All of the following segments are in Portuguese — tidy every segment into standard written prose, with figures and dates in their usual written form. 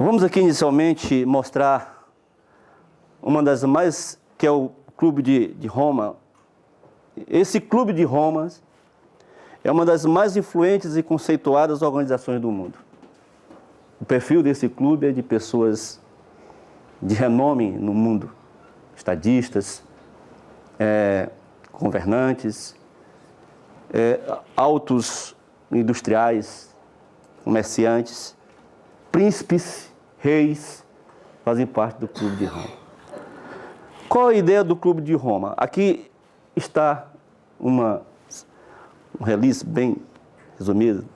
Vamos aqui inicialmente mostrar uma das mais, que é o Clube de Roma. Esse Clube de Roma é uma das mais influentes e conceituadas organizações do mundo. O perfil desse clube é de pessoas de renome no mundo, estadistas, governantes, altos industriais, comerciantes, príncipes, reis, fazem parte do Clube de Roma. Qual a ideia do Clube de Roma? Aqui está um release bem resumido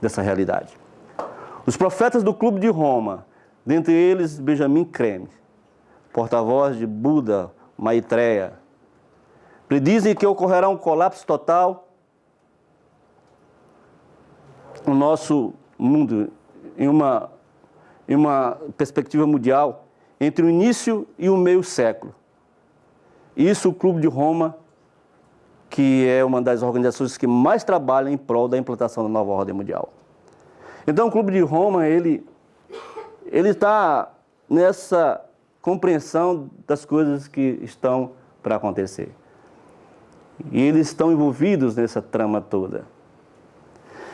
dessa realidade. Os profetas do Clube de Roma, dentre eles Benjamin Creme, porta-voz de Buda Maitreya, predizem que ocorrerá um colapso total no nosso mundo, em uma perspectiva mundial, entre o início e o meio século. Isso o Clube de Roma, que é uma das organizações que mais trabalha em prol da implantação da nova ordem mundial. Então o Clube de Roma, ele está nessa compreensão das coisas que estão para acontecer. E eles estão envolvidos nessa trama toda.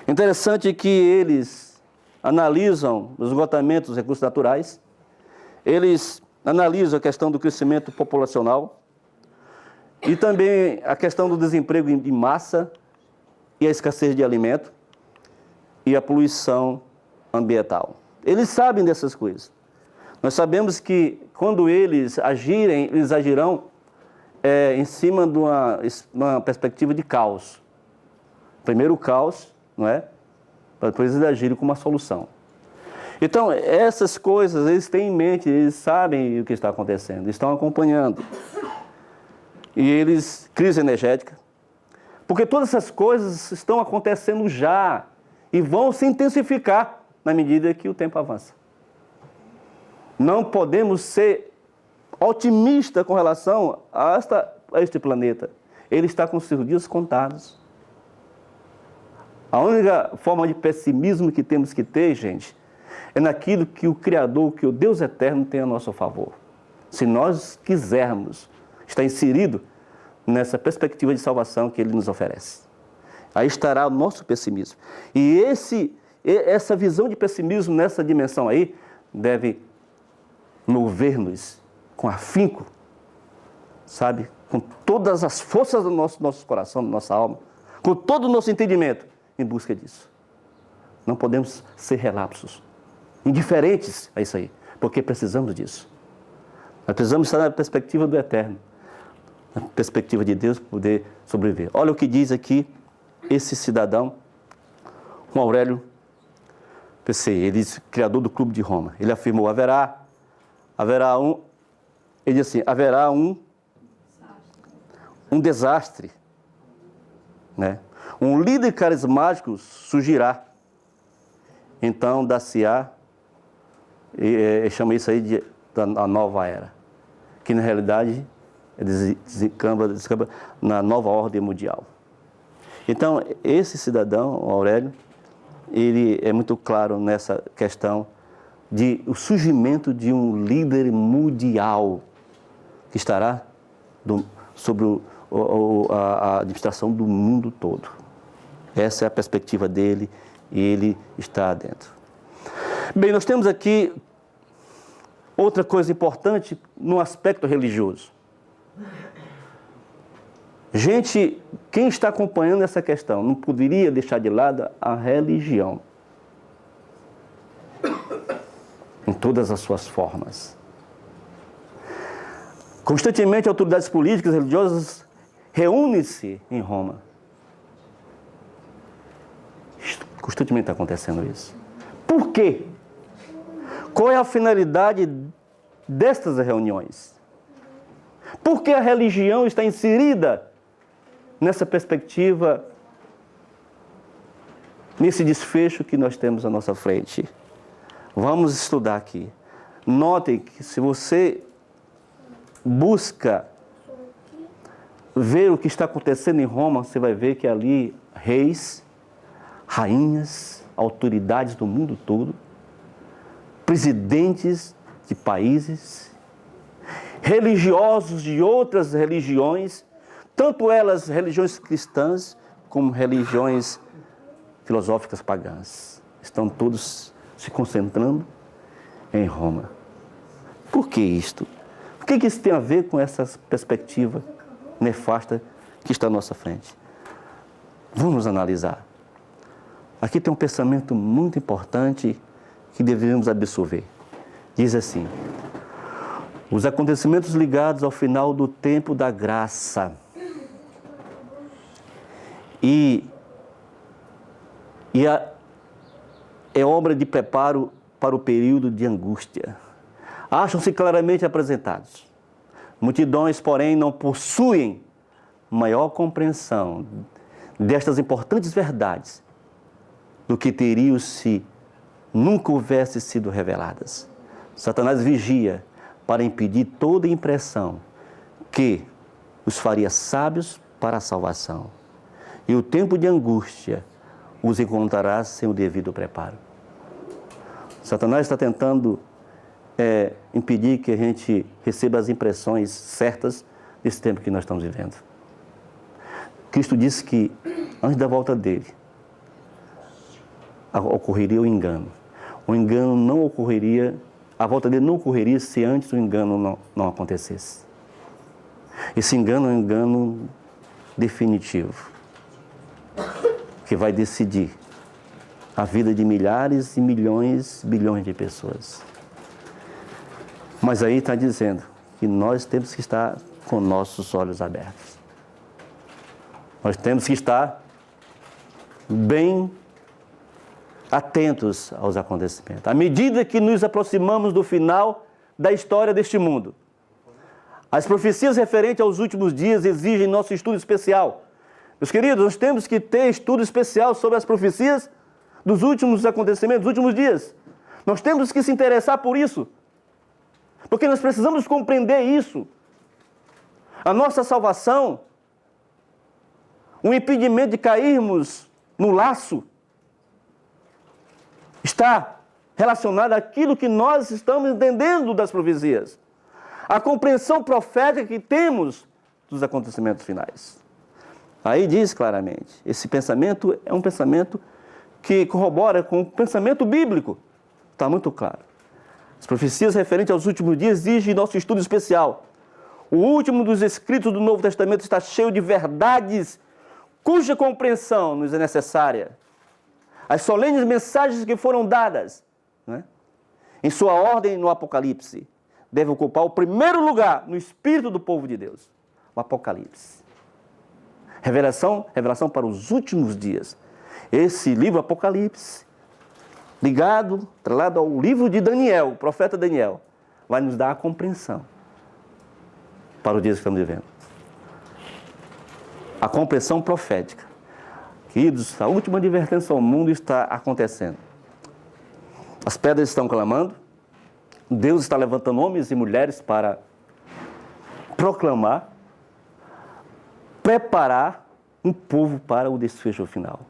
Interessante que eles analisam o esgotamento dos recursos naturais, eles analisam a questão do crescimento populacional e também a questão do desemprego em massa e a escassez de alimento e a poluição ambiental. Eles sabem dessas coisas. Nós sabemos que quando eles agirem, eles agirão em cima de uma perspectiva de caos. Primeiro o caos, não é? Para depois eles agirem com uma solução. Então, essas coisas eles têm em mente, eles sabem o que está acontecendo, estão acompanhando. E eles, crise energética, porque todas essas coisas estão acontecendo já e vão se intensificar na medida que o tempo avança. Não podemos ser otimistas com relação a este planeta. Ele está com seus dias contados. A única forma de pessimismo que temos que ter, gente, é naquilo que o Criador, que o Deus Eterno tem a nosso favor. Se nós quisermos estar inserido nessa perspectiva de salvação que Ele nos oferece. Aí estará o nosso pessimismo. E essa visão de pessimismo nessa dimensão aí deve mover-nos com afinco, sabe? Com todas as forças do nosso coração, da nossa alma, com todo o nosso entendimento em busca disso. Não podemos ser relapsos, indiferentes a isso aí, porque precisamos disso. Nós precisamos estar na perspectiva do Eterno, na perspectiva de Deus, para poder sobreviver. Olha o que diz aqui esse cidadão, Juan Aurélio Pesce, ele diz, criador do Clube de Roma. Ele afirmou, haverá um desastre, né? Um líder carismático surgirá. Então, dar-se-á, chama isso aí da nova era, que na realidade descamba na nova ordem mundial. Então, esse cidadão, Aurélio, ele é muito claro nessa questão de o surgimento de um líder mundial que estará sobre a administração do mundo todo. Essa é a perspectiva dele e ele está dentro. Bem, nós temos aqui outra coisa importante no aspecto religioso. Gente, quem está acompanhando essa questão não poderia deixar de lado a religião. Em todas as suas formas. Constantemente, autoridades políticas e religiosas reúnem-se em Roma. Constantemente está acontecendo isso. Por quê? Qual é a finalidade destas reuniões? Por que a religião está inserida nessa perspectiva, nesse desfecho que nós temos à nossa frente? Vamos estudar aqui. Notem que se você busca ver o que está acontecendo em Roma, você vai ver que ali reis, rainhas, autoridades do mundo todo presidentes de países, religiosos de outras religiões, tanto elas religiões cristãs como religiões filosóficas pagãs. Estão todos se concentrando em Roma. Por que isto? O que isso tem a ver com essa perspectiva nefasta que está à nossa frente? Vamos analisar. Aqui tem um pensamento muito importante que devemos absorver. Diz assim: os acontecimentos ligados ao final do tempo da graça é obra de preparo para o período de angústia. Acham-se claramente apresentados. Multidões, porém, não possuem maior compreensão destas importantes verdades do que teriam se nunca houvessem sido reveladas. Satanás vigia para impedir toda impressão que os faria sábios para a salvação. E o tempo de angústia os encontrará sem o devido preparo. Satanás está tentando impedir que a gente receba as impressões certas desse tempo que nós estamos vivendo. Cristo disse que antes da volta dele ocorreria o engano. O engano não ocorreria, a volta dele não ocorreria se antes o engano não acontecesse. Esse engano é um engano definitivo, que vai decidir a vida de milhares e milhões, bilhões de pessoas. Mas aí está dizendo que nós temos que estar com nossos olhos abertos. Nós temos que estar bem atentos aos acontecimentos. À medida que nos aproximamos do final da história deste mundo, as profecias referentes aos últimos dias exigem nosso estudo especial. Meus queridos, nós temos que ter estudo especial sobre as profecias dos últimos acontecimentos, dos últimos dias. Nós temos que se interessar por isso, porque nós precisamos compreender isso. A nossa salvação, o impedimento de cairmos no laço, está relacionado àquilo que nós estamos entendendo das profecias. A compreensão profética que temos dos acontecimentos finais. Aí diz claramente, esse pensamento é um pensamento que corrobora com o pensamento bíblico. Está muito claro. As profecias referentes aos últimos dias exigem nosso estudo especial. O último dos escritos do Novo Testamento está cheio de verdades cuja compreensão nos é necessária. As solenes mensagens que foram dadas, né, em sua ordem no Apocalipse, devem ocupar o primeiro lugar no espírito do povo de Deus. O Apocalipse. Revelação para os últimos dias. Esse livro Apocalipse, atrelado ao livro de Daniel, o profeta Daniel, vai nos dar a compreensão para os dias que estamos vivendo. A compreensão profética. Queridos, a última advertência ao mundo está acontecendo. As pedras estão clamando, Deus está levantando homens e mulheres para proclamar, preparar um povo para o desfecho final.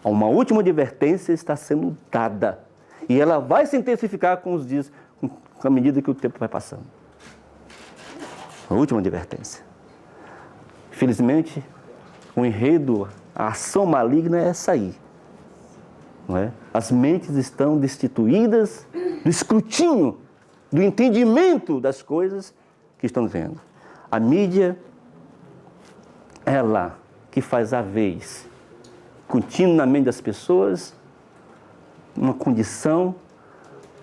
Uma última advertência está sendo dada. E ela vai se intensificar com os dias, com a medida que o tempo vai passando. A última advertência. Infelizmente, o enredo, a ação maligna é essa aí. Não é? As mentes estão destituídas do escrutínio, do entendimento das coisas que estão vendo. A mídia, ela que faz a vez continuamente das pessoas uma condição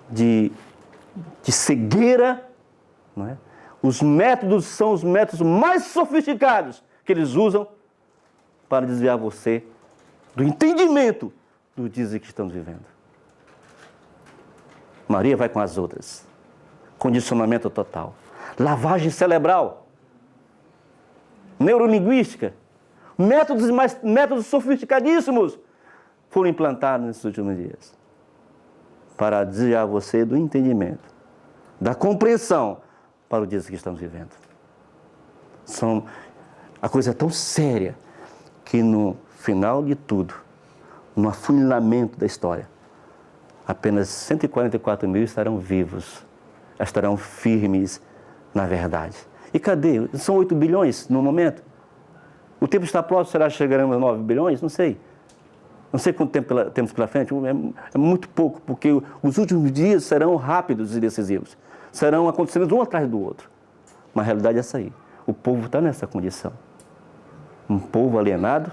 de cegueira, não é? Os métodos são os métodos mais sofisticados que eles usam para desviar você do entendimento dos dias que estamos vivendo. Maria vai com as outras. Condicionamento total. Lavagem cerebral. Neurolinguística. Métodos sofisticadíssimos foram implantados nesses últimos dias para desviar você do entendimento, da compreensão para os dias que estamos vivendo. A coisa é tão séria que no final de tudo, no afunilamento da história, apenas 144 mil estarão vivos, estarão firmes na verdade. E cadê? São 8 bilhões no momento. O tempo está próximo, será que chegaremos a 9 bilhões? Não sei. Não sei quanto tempo temos pela frente, é muito pouco, porque os últimos dias serão rápidos e decisivos. Serão acontecendo um atrás do outro. Mas a realidade é essa aí. O povo está nessa condição. Um povo alienado,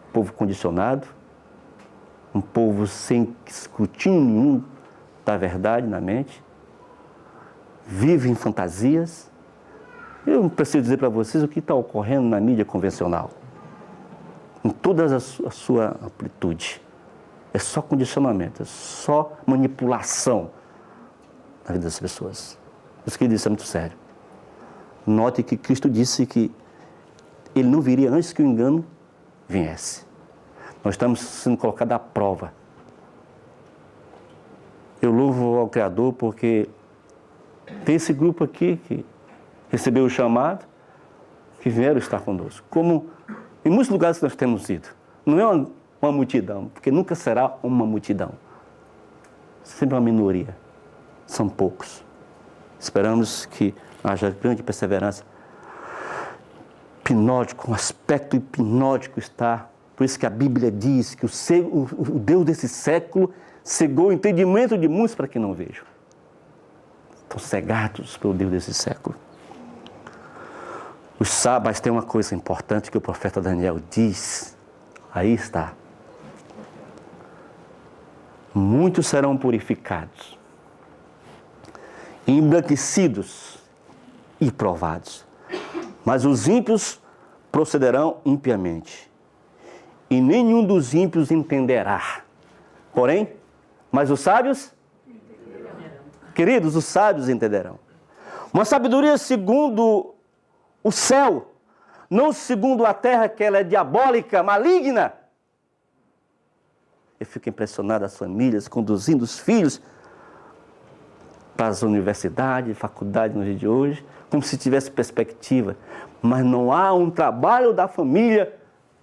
um povo condicionado, um povo sem escrutínio nenhum da verdade na mente, vive em fantasias. Eu não preciso dizer para vocês o que está ocorrendo na mídia convencional. Em toda a sua amplitude. É só condicionamento, é só manipulação na vida das pessoas. Isso que ele disse é muito sério. Note que Cristo disse que ele não viria antes que o engano viesse. Nós estamos sendo colocados à prova. Eu louvo ao Criador porque tem esse grupo aqui que recebeu o chamado, que vieram estar conosco. Como em muitos lugares que nós temos ido. Não é uma multidão, porque nunca será uma multidão. Sempre uma minoria. São poucos. Esperamos que haja grande perseverança. Hipnótico, um aspecto hipnótico está. Por isso que a Bíblia diz que o Deus desse século cegou o entendimento de muitos para que não vejam. Estão cegados pelo Deus desse século. Os sábados tem uma coisa importante que o profeta Daniel diz. Aí está. Muitos serão purificados, embranquecidos e provados. Mas os ímpios procederão impiamente. E nenhum dos ímpios entenderá. Porém, mas os sábios? Queridos, os sábios entenderão. Uma sabedoria segundo o céu, não segundo a terra, que ela é diabólica, maligna. Eu fico impressionado as famílias conduzindo os filhos para as universidades, faculdades no dia de hoje, como se tivesse perspectiva. Mas não há um trabalho da família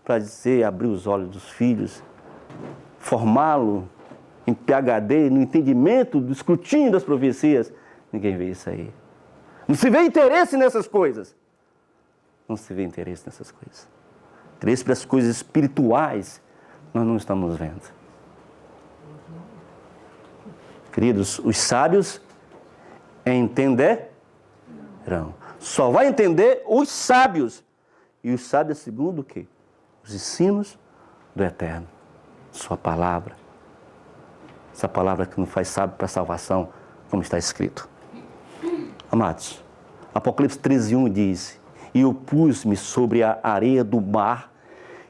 para dizer, abrir os olhos dos filhos, formá-lo em PhD, no entendimento do escrutínio das profecias. Ninguém vê isso aí. Não se vê interesse nessas coisas. Não se vê interesse nessas coisas. Interesse para as coisas espirituais, nós não estamos vendo. Queridos, os sábios entenderão. Só vai entender os sábios. E os sábios segundo o quê? Os ensinos do Eterno. Sua palavra. Essa palavra que nos faz sábio para a salvação, como está escrito. Amados, Apocalipse 13:1 diz: E eu pus-me sobre a areia do mar,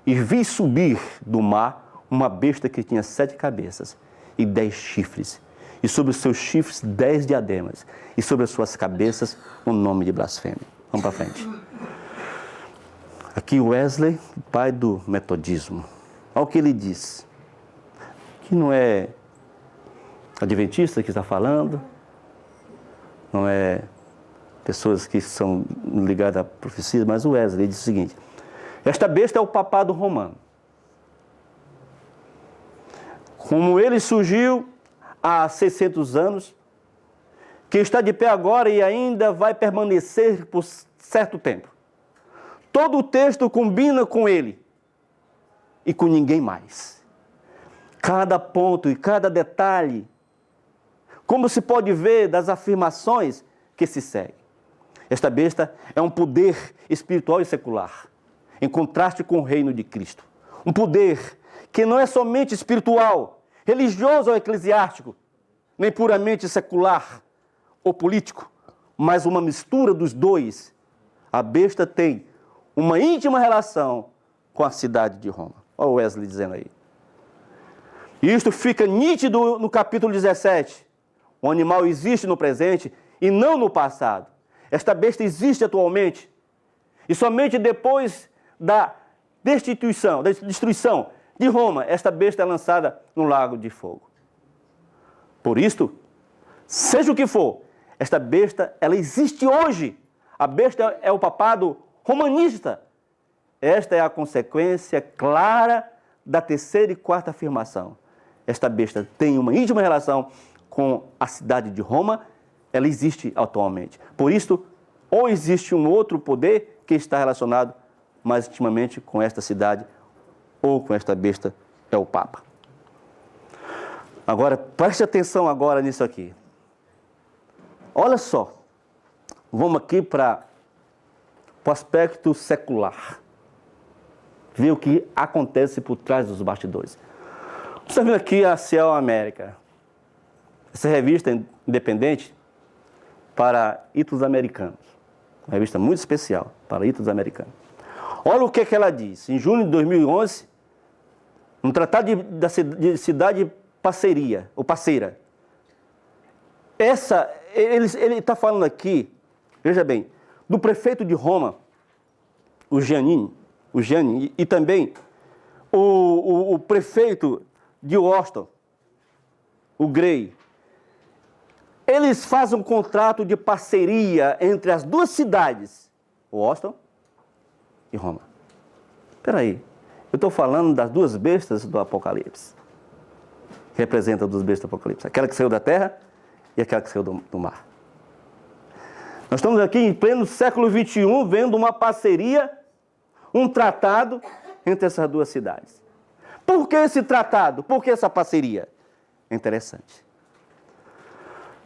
e vi subir do mar uma besta que tinha 7 cabeças e 10 chifres, e sobre os seus chifres 10 diademas, e sobre as suas cabeças um nome de blasfêmia. Vamos para frente. Aqui Wesley, pai do metodismo. Olha o que ele diz. Que não é adventista que está falando, não é pessoas que são ligadas à profecia, mas o Wesley diz o seguinte: esta besta é o papado romano. Como ele surgiu há 600 anos, que está de pé agora e ainda vai permanecer por certo tempo. Todo o texto combina com ele e com ninguém mais. Cada ponto e cada detalhe, como se pode ver das afirmações que se seguem. Esta besta é um poder espiritual e secular, em contraste com o reino de Cristo. Um poder que não é somente espiritual, religioso ou eclesiástico, nem puramente secular ou político, mas uma mistura dos dois. A besta tem uma íntima relação com a cidade de Roma. Olha o Wesley dizendo aí. Isto fica nítido no capítulo 17. O animal existe no presente e não no passado. Esta besta existe atualmente. E somente depois da destruição de Roma, esta besta é lançada no lago de fogo. Por isto, seja o que for, esta besta, ela existe hoje. A besta é o papado romanista. Esta é a consequência clara da terceira e quarta afirmação. esta besta tem uma íntima relação com a cidade de Roma, ela existe atualmente. Por isso, ou existe um outro poder que está relacionado mais intimamente com esta cidade, ou com esta besta, é o Papa. Agora, preste atenção agora nisso aqui. Olha só, vamos aqui para o aspecto secular. Ver o que acontece por trás dos bastidores. Você está vendo aqui a Ciel América. Essa revista independente para ítalo-americanos. Uma revista muito especial para ítalo-americanos. Olha o que ela diz. Em junho de 2011, no Tratado de Cidade Parceria, ou Parceira. Ele está falando aqui, veja bem, do prefeito de Roma, o Giannini, e também o prefeito de Washington, o Gray. Eles fazem um contrato de parceria entre as duas cidades, Washington e Roma. Espera aí, eu estou falando das duas bestas do Apocalipse. Que representam as duas bestas do Apocalipse. Aquela que saiu da terra e aquela que saiu do mar. Nós estamos aqui em pleno século XXI, vendo uma parceria, um tratado entre essas duas cidades. Por que esse tratado? Por que essa parceria? É interessante.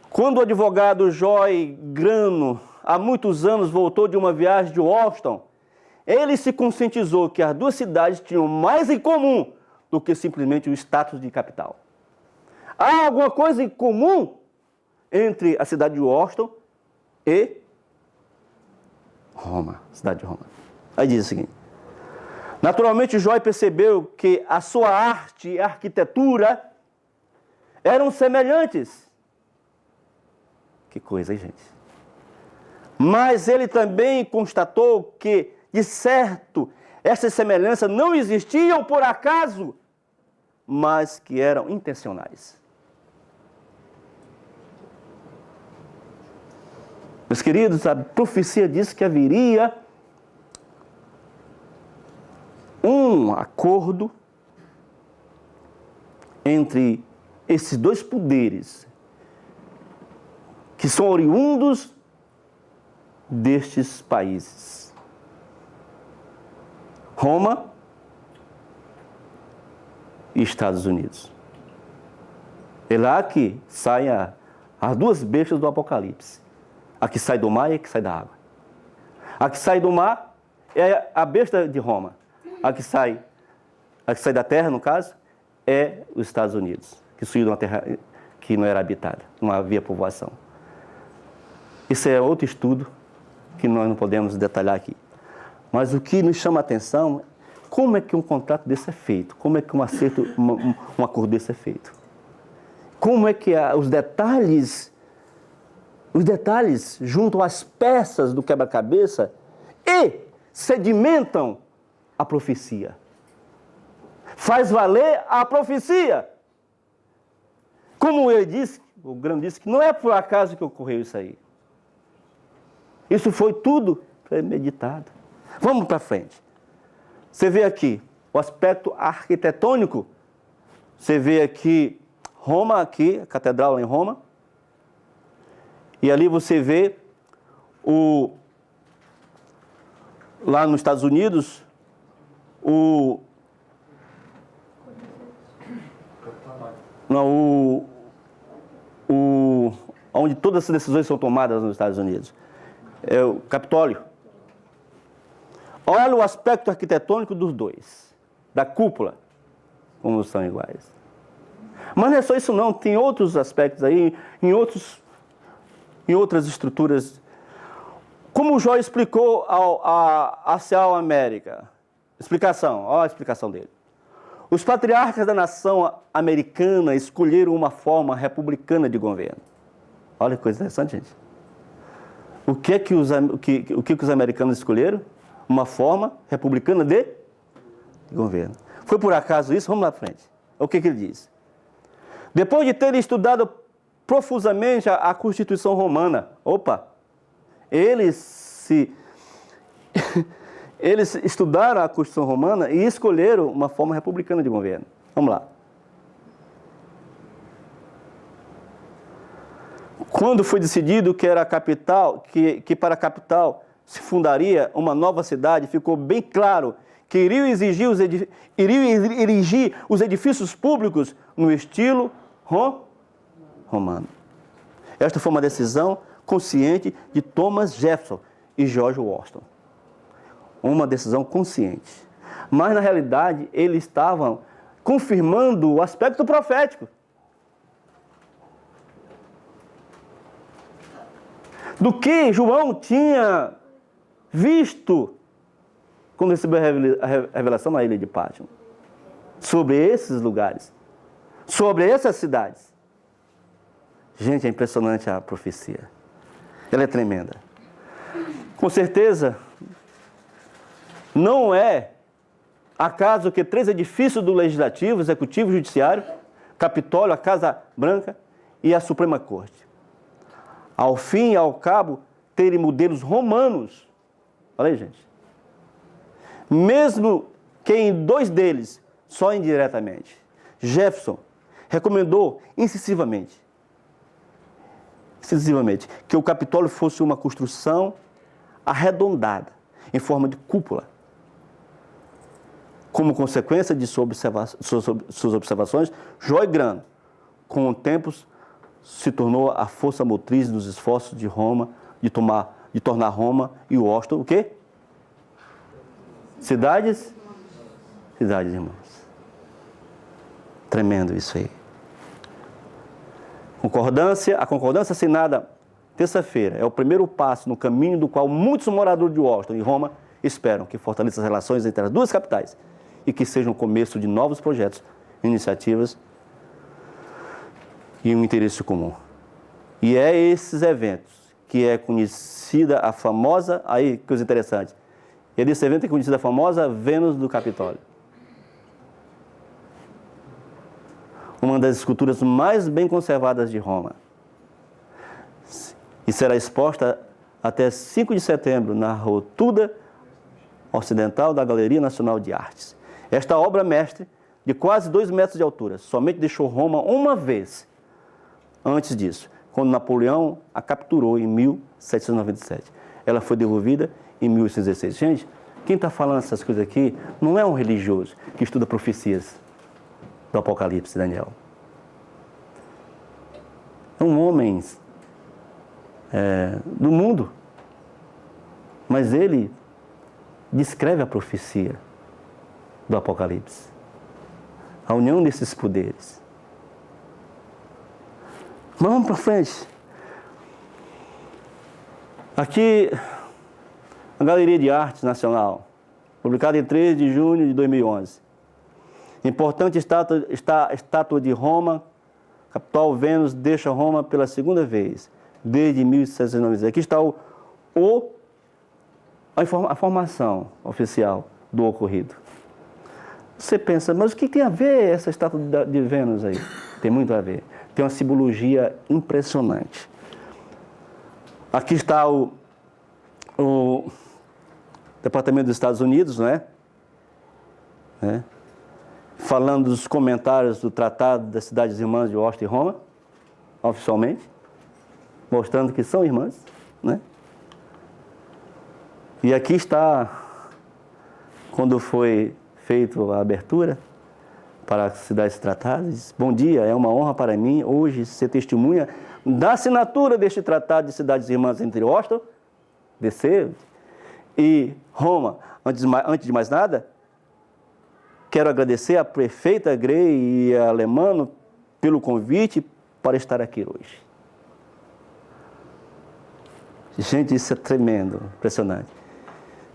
Quando o advogado Joy Grano, há muitos anos, voltou de uma viagem de Washington, ele se conscientizou que as duas cidades tinham mais em comum do que simplesmente o status de capital. Há alguma coisa em comum entre a cidade de Washington e Roma, cidade de Roma. Aí diz o seguinte: naturalmente, Joy percebeu que a sua arte e a arquitetura eram semelhantes. Que coisa, hein, gente? Mas ele também constatou que, de certo, essas semelhanças não existiam por acaso, mas que eram intencionais. Meus queridos, a profecia diz que haveria um acordo entre esses dois poderes, que são oriundos destes países. Roma e Estados Unidos. É lá que saem as duas bestas do Apocalipse. A que sai do mar e a que sai da água. A que sai do mar é a besta de Roma. A que sai da terra, no caso, é os Estados Unidos, que surgiu de uma terra que não era habitada, não havia povoação. Isso é outro estudo que nós não podemos detalhar aqui. Mas o que nos chama a atenção é como é que um contrato desse é feito, como é que um acordo desse é feito. Como é que os detalhes juntam as peças do quebra-cabeça e sedimentam a profecia. Faz valer a profecia. Como ele disse, o Grão disse, que não é por acaso que ocorreu isso aí. Isso foi tudo premeditado. Vamos para frente. Você vê aqui o aspecto arquitetônico. Você vê aqui Roma, aqui, a catedral lá em Roma. E ali você vê lá nos Estados Unidos, onde todas essas decisões são tomadas nos Estados Unidos. É o Capitólio. Olha o aspecto arquitetônico dos dois, da cúpula, como são iguais. Mas não é só isso não, tem outros aspectos aí, em outras estruturas. Como o Jó explicou a Ciel América, olha a explicação dele. Os patriarcas da nação americana escolheram uma forma republicana de governo. Olha que coisa interessante, gente. O que os americanos escolheram? Uma forma republicana de governo. Foi por acaso isso? Vamos lá à frente. O que ele diz? Depois de terem estudado profusamente a Constituição Romana, eles estudaram a Constituição Romana e escolheram uma forma republicana de governo. Vamos lá. Quando foi decidido que era a capital, que para a capital se fundaria uma nova cidade, ficou bem claro que iriam erigir os edifícios públicos no estilo romano. Esta foi uma decisão consciente de Thomas Jefferson e George Washington. Uma decisão consciente. Mas, na realidade, eles estavam confirmando o aspecto profético. Do que João tinha visto quando recebeu a revelação na ilha de Pátimo. Sobre esses lugares. Sobre essas cidades. Gente, é impressionante a profecia. Ela é tremenda. Com certeza, não é acaso que 3 edifícios do Legislativo, Executivo e Judiciário, Capitólio, a Casa Branca e a Suprema Corte, ao fim e ao cabo, terem modelos romanos. Olha aí, gente. Mesmo que em 2 deles, só indiretamente, Jefferson recomendou incisivamente que o Capitólio fosse uma construção arredondada, em forma de cúpula. Como consequência de suas observações, Joy Grant, com o tempo, se tornou a força motriz dos esforços de Roma, de tornar Roma e Washington, o quê? Cidades irmãs. Tremendo isso aí. A concordância assinada terça-feira é o primeiro passo no caminho do qual muitos moradores de Washington e Roma esperam que fortaleça as relações entre as duas capitais e que seja o começo de novos projetos, iniciativas e um interesse comum. E é esses eventos que é conhecida a famosa, aí coisa interessante, e desse evento é conhecida a famosa Vênus do Capitólio. Uma das esculturas mais bem conservadas de Roma. E será exposta até 5 de setembro na Rotunda Ocidental da Galeria Nacional de Artes. Esta obra mestre, de quase 2 metros de altura, somente deixou Roma uma vez antes disso, quando Napoleão a capturou em 1797. Ela foi devolvida em 1816. Gente, quem está falando essas coisas aqui não é um religioso que estuda profecias do Apocalipse, Daniel. É um homem do mundo, mas ele descreve a profecia do Apocalipse, a união desses poderes. Mas vamos para frente. Aqui, a Galeria de Arte Nacional, publicada em 3 de junho de 2011. Importante estátua de Roma, capital Vênus deixa Roma pela 2ª vez, desde 1796. Aqui está a informação oficial do ocorrido. Você pensa, mas o que tem a ver essa estátua de Vênus aí? Tem muito a ver. Tem uma simbologia impressionante. Aqui está o Departamento dos Estados Unidos, não é? Falando dos comentários do Tratado das Cidades Irmãs de Washington e Roma, oficialmente, mostrando que são irmãs, né? E aqui está, quando foi feita a abertura para as cidades tratadas, bom dia, é uma honra para mim hoje ser testemunha da assinatura deste Tratado de Cidades Irmãs entre Washington, DC, e Roma. Antes de mais nada, quero agradecer à prefeita Grey e a Alemano pelo convite para estar aqui hoje. Gente, isso é tremendo, impressionante.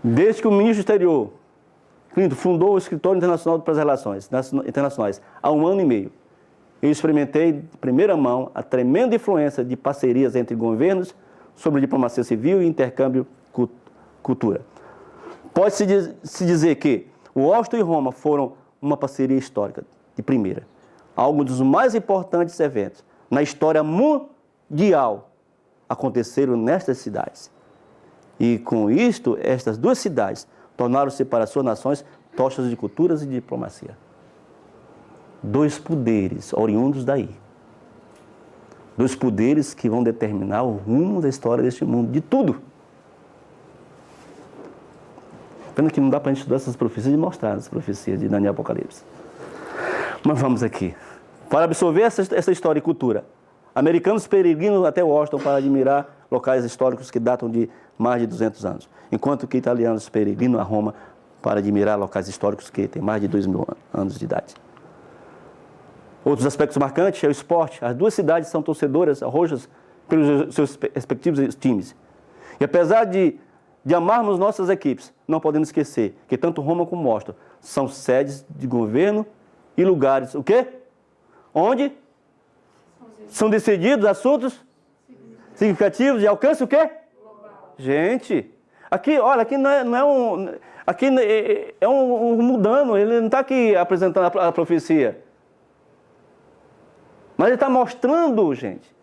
Desde que o ministro exterior, Clinton, fundou o Escritório Internacional para as Relações Internacionais, há 1 ano e meio, eu experimentei de primeira mão a tremenda influência de parcerias entre governos sobre diplomacia civil e intercâmbio cultura. Pode-se dizer que Washington e Roma foram uma parceria histórica de primeira. Alguns dos mais importantes eventos na história mundial aconteceram nestas cidades. E com isto, estas 2 cidades tornaram-se para suas nações tochas de culturas e de diplomacia. 2 poderes oriundos daí. dos poderes que vão determinar o rumo da história deste mundo, de tudo. Pena que não dá para a gente estudar essas profecias e mostrar as profecias de Daniel Apocalipse. Mas vamos aqui. Para absorver essa história e cultura, americanos peregrinam até Washington para admirar locais históricos que datam de mais de 200 anos, enquanto que italianos peregrinam a Roma para admirar locais históricos que têm mais de 2.000 anos de idade. Outros aspectos marcantes é o esporte. As duas cidades são torcedoras roxas pelos seus respectivos times. E apesar de amarmos nossas equipes, não podemos esquecer que tanto Roma como Washington são sedes de governo e lugares, o quê? Onde são decididos assuntos significativos de alcance, o quê? Global. Gente, aqui, olha, aqui não é um... Aqui é um mudando, ele não está aqui apresentando a profecia. Mas ele está mostrando, gente,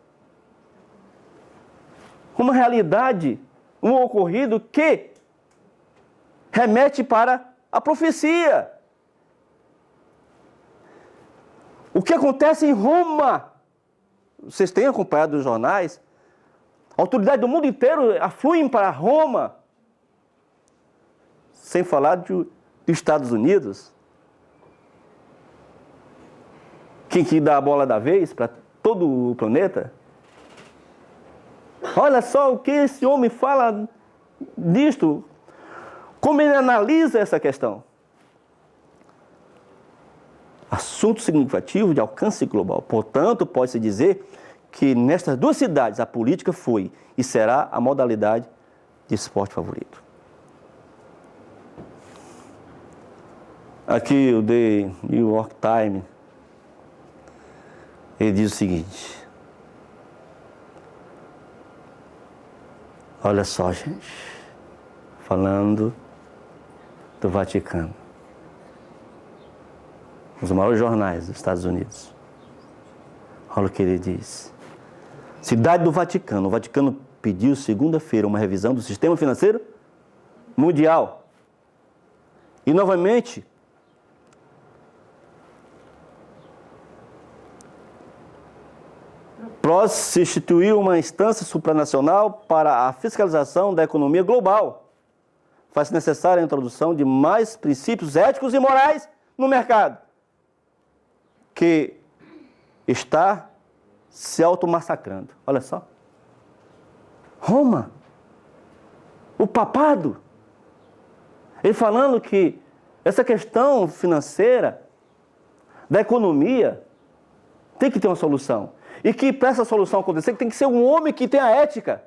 uma realidade, um ocorrido que remete para a profecia. O que acontece em Roma? Vocês têm acompanhado os jornais? Autoridades do mundo inteiro afluem para Roma. Sem falar dos Estados Unidos. Quem que dá a bola da vez para todo o planeta? Olha só o que esse homem fala disto. Como ele analisa essa questão. Assunto significativo de alcance global. Portanto, pode-se dizer que nestas duas cidades a política foi e será a modalidade de esporte favorito. Aqui o The New York Times, ele diz o seguinte. Olha só, gente, falando do Vaticano. Os maiores jornais dos Estados Unidos. Olha o que ele diz. Cidade do Vaticano. O Vaticano pediu segunda-feira uma revisão do sistema financeiro mundial. E novamente, se instituiu uma instância supranacional para a fiscalização da economia global. Faz-se necessária a introdução de mais princípios éticos e morais no mercado, que está se automassacrando. Olha só. Roma, o papado, ele falando que essa questão financeira, da economia, tem que ter uma solução. E que para essa solução acontecer, tem que ser um homem que tenha ética.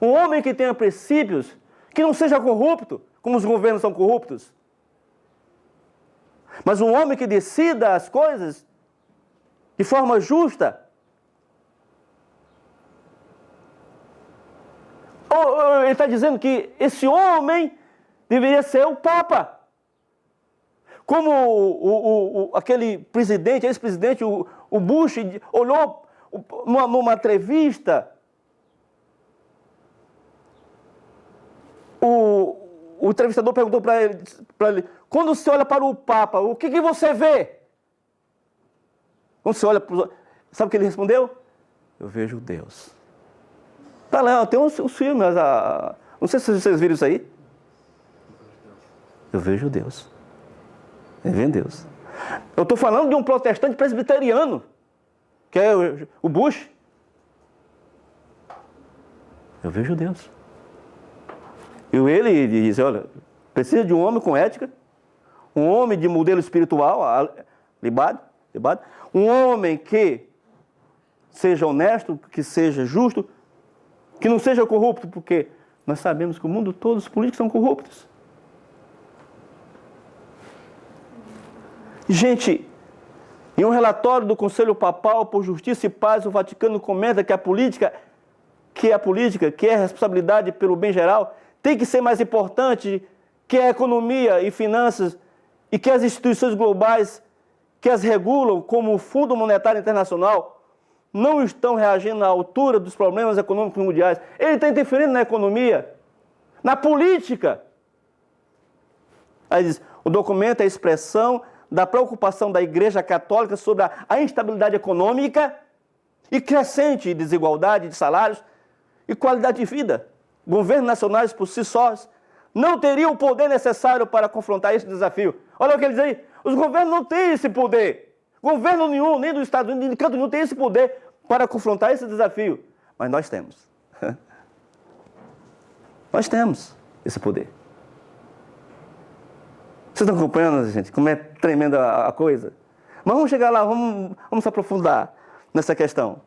Um homem que tenha princípios, que não seja corrupto, como os governos são corruptos. Mas um homem que decida as coisas de forma justa. Ele está dizendo que esse homem deveria ser o Papa. Como aquele presidente, ex-presidente, o Bush, olhou numa entrevista, o entrevistador perguntou para ele, quando você olha para o Papa, o que você vê? Quando você olha para sabe o que ele respondeu? Eu vejo Deus. Tá lá, tem uns filmes, não sei se vocês viram isso aí. Eu vejo Deus. Ele vê Deus. Eu estou falando de um protestante presbiteriano, que é o Bush. Eu vejo Deus. E ele diz, olha, precisa de um homem com ética, um homem de modelo espiritual, libado, um homem que seja honesto, que seja justo, que não seja corrupto, porque nós sabemos que o mundo todo, os políticos são corruptos. Gente, em um relatório do Conselho Papal por Justiça e Paz, o Vaticano comenta que a política, que é a responsabilidade pelo bem geral, tem que ser mais importante que a economia e finanças e que as instituições globais que as regulam, como o Fundo Monetário Internacional, não estão reagindo à altura dos problemas econômicos mundiais. Ele está interferindo na economia, na política. Aí diz, o documento é a expressão da preocupação da Igreja Católica sobre a instabilidade econômica e crescente desigualdade de salários e qualidade de vida. Governos nacionais por si sós não teriam o poder necessário para confrontar esse desafio. Olha o que ele diz aí, os governos não têm esse poder. Governo nenhum, nem dos Estados Unidos, nem de canto nenhum, tem esse poder para confrontar esse desafio. Mas nós temos. Nós temos esse poder. Vocês estão acompanhando, gente, como é tremenda a coisa? Mas vamos chegar lá, vamos se aprofundar nessa questão.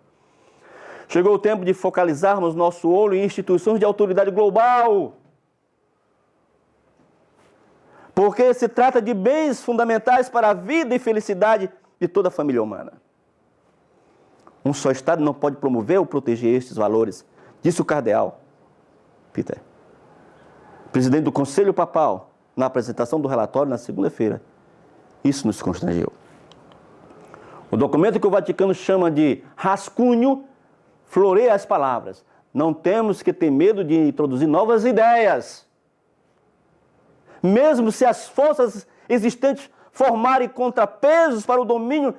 Chegou o tempo de focalizarmos nosso olho em instituições de autoridade global. Porque se trata de bens fundamentais para a vida e felicidade de toda a família humana. Um só Estado não pode promover ou proteger estes valores, disse o cardeal Peter, presidente do Conselho Papal, na apresentação do relatório na segunda-feira. Isso nos constrangeu. O documento que o Vaticano chama de rascunho floreia as palavras: não temos que ter medo de introduzir novas ideias. Mesmo se as forças existentes formarem contrapesos para o domínio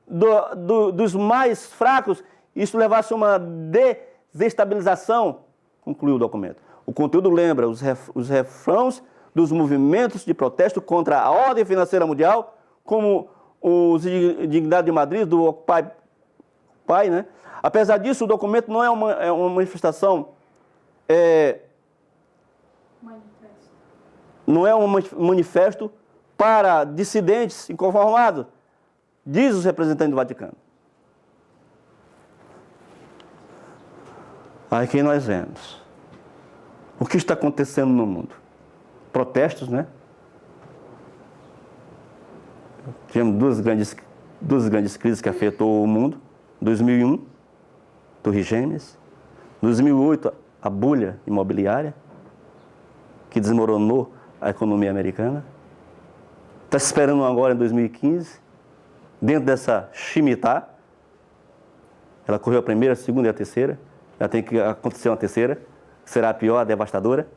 dos mais fracos, isso levasse a uma desestabilização, concluiu o documento. O conteúdo lembra os refrãos dos movimentos de protesto contra a ordem financeira mundial, como os Dignidade de Madrid, do Occupy, né? Apesar disso, o documento não é uma manifestação, não é um manifesto para dissidentes inconformados, diz os representantes do Vaticano. Aí que nós vemos o que está acontecendo no mundo. Protestos, né? Tivemos duas grandes crises que afetou o mundo. 2001, Torres Gêmeas. 2008, a bolha imobiliária, que desmoronou a economia americana. Está se esperando agora em 2015, dentro dessa chimitá. Ela correu a primeira, a segunda e a terceira. Já tem que acontecer uma terceira, que será a pior, a devastadora.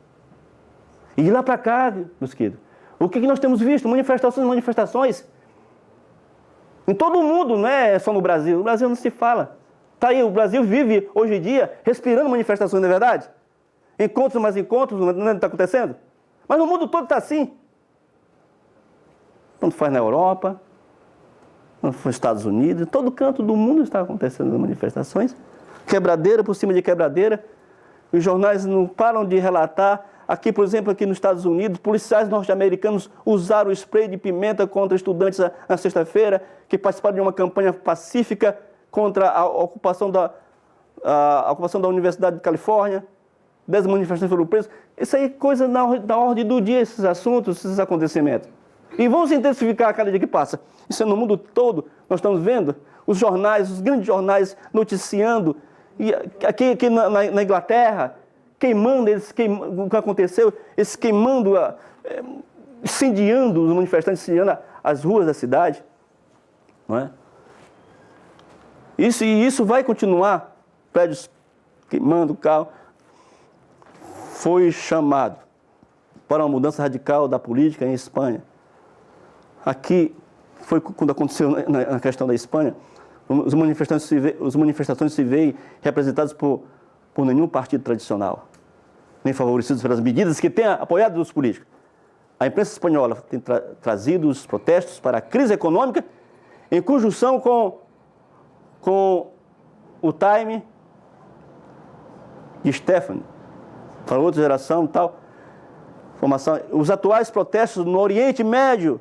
E de lá para cá, meus queridos, o que nós temos visto? Manifestações. Em todo o mundo, não é só no Brasil. No Brasil não se fala. Está aí, o Brasil vive, hoje em dia, respirando manifestações, não é verdade? Encontros mais encontros, não está acontecendo? Mas no mundo todo está assim. Tanto faz na Europa, nos Estados Unidos, em todo canto do mundo está acontecendo manifestações. Quebradeira por cima de quebradeira. Os jornais não param de relatar. Aqui, por exemplo, aqui nos Estados Unidos, policiais norte-americanos usaram spray de pimenta contra estudantes na sexta-feira, que participaram de uma campanha pacífica contra a ocupação da Universidade de Califórnia. 10 manifestantes foram presos. Isso aí é coisa da ordem do dia, esses assuntos, esses acontecimentos. E vão se intensificar a cada dia que passa. Isso é no mundo todo, nós estamos vendo os jornais, os grandes jornais noticiando. E aqui na Inglaterra, queimando, o que aconteceu, eles queimando, incendiando, os manifestantes incendiando as ruas da cidade. Não é? Isso vai continuar, prédios queimando, carro. Foi chamado para uma mudança radical da política em Espanha. Aqui, foi quando aconteceu na questão da Espanha, os manifestações se veem representados por nenhum partido tradicional, nem favorecidos pelas medidas que têm apoiado os políticos. A imprensa espanhola tem trazido os protestos para a crise econômica em conjunção com o Time de Stefan, para outra geração e tal. Os atuais protestos no Oriente Médio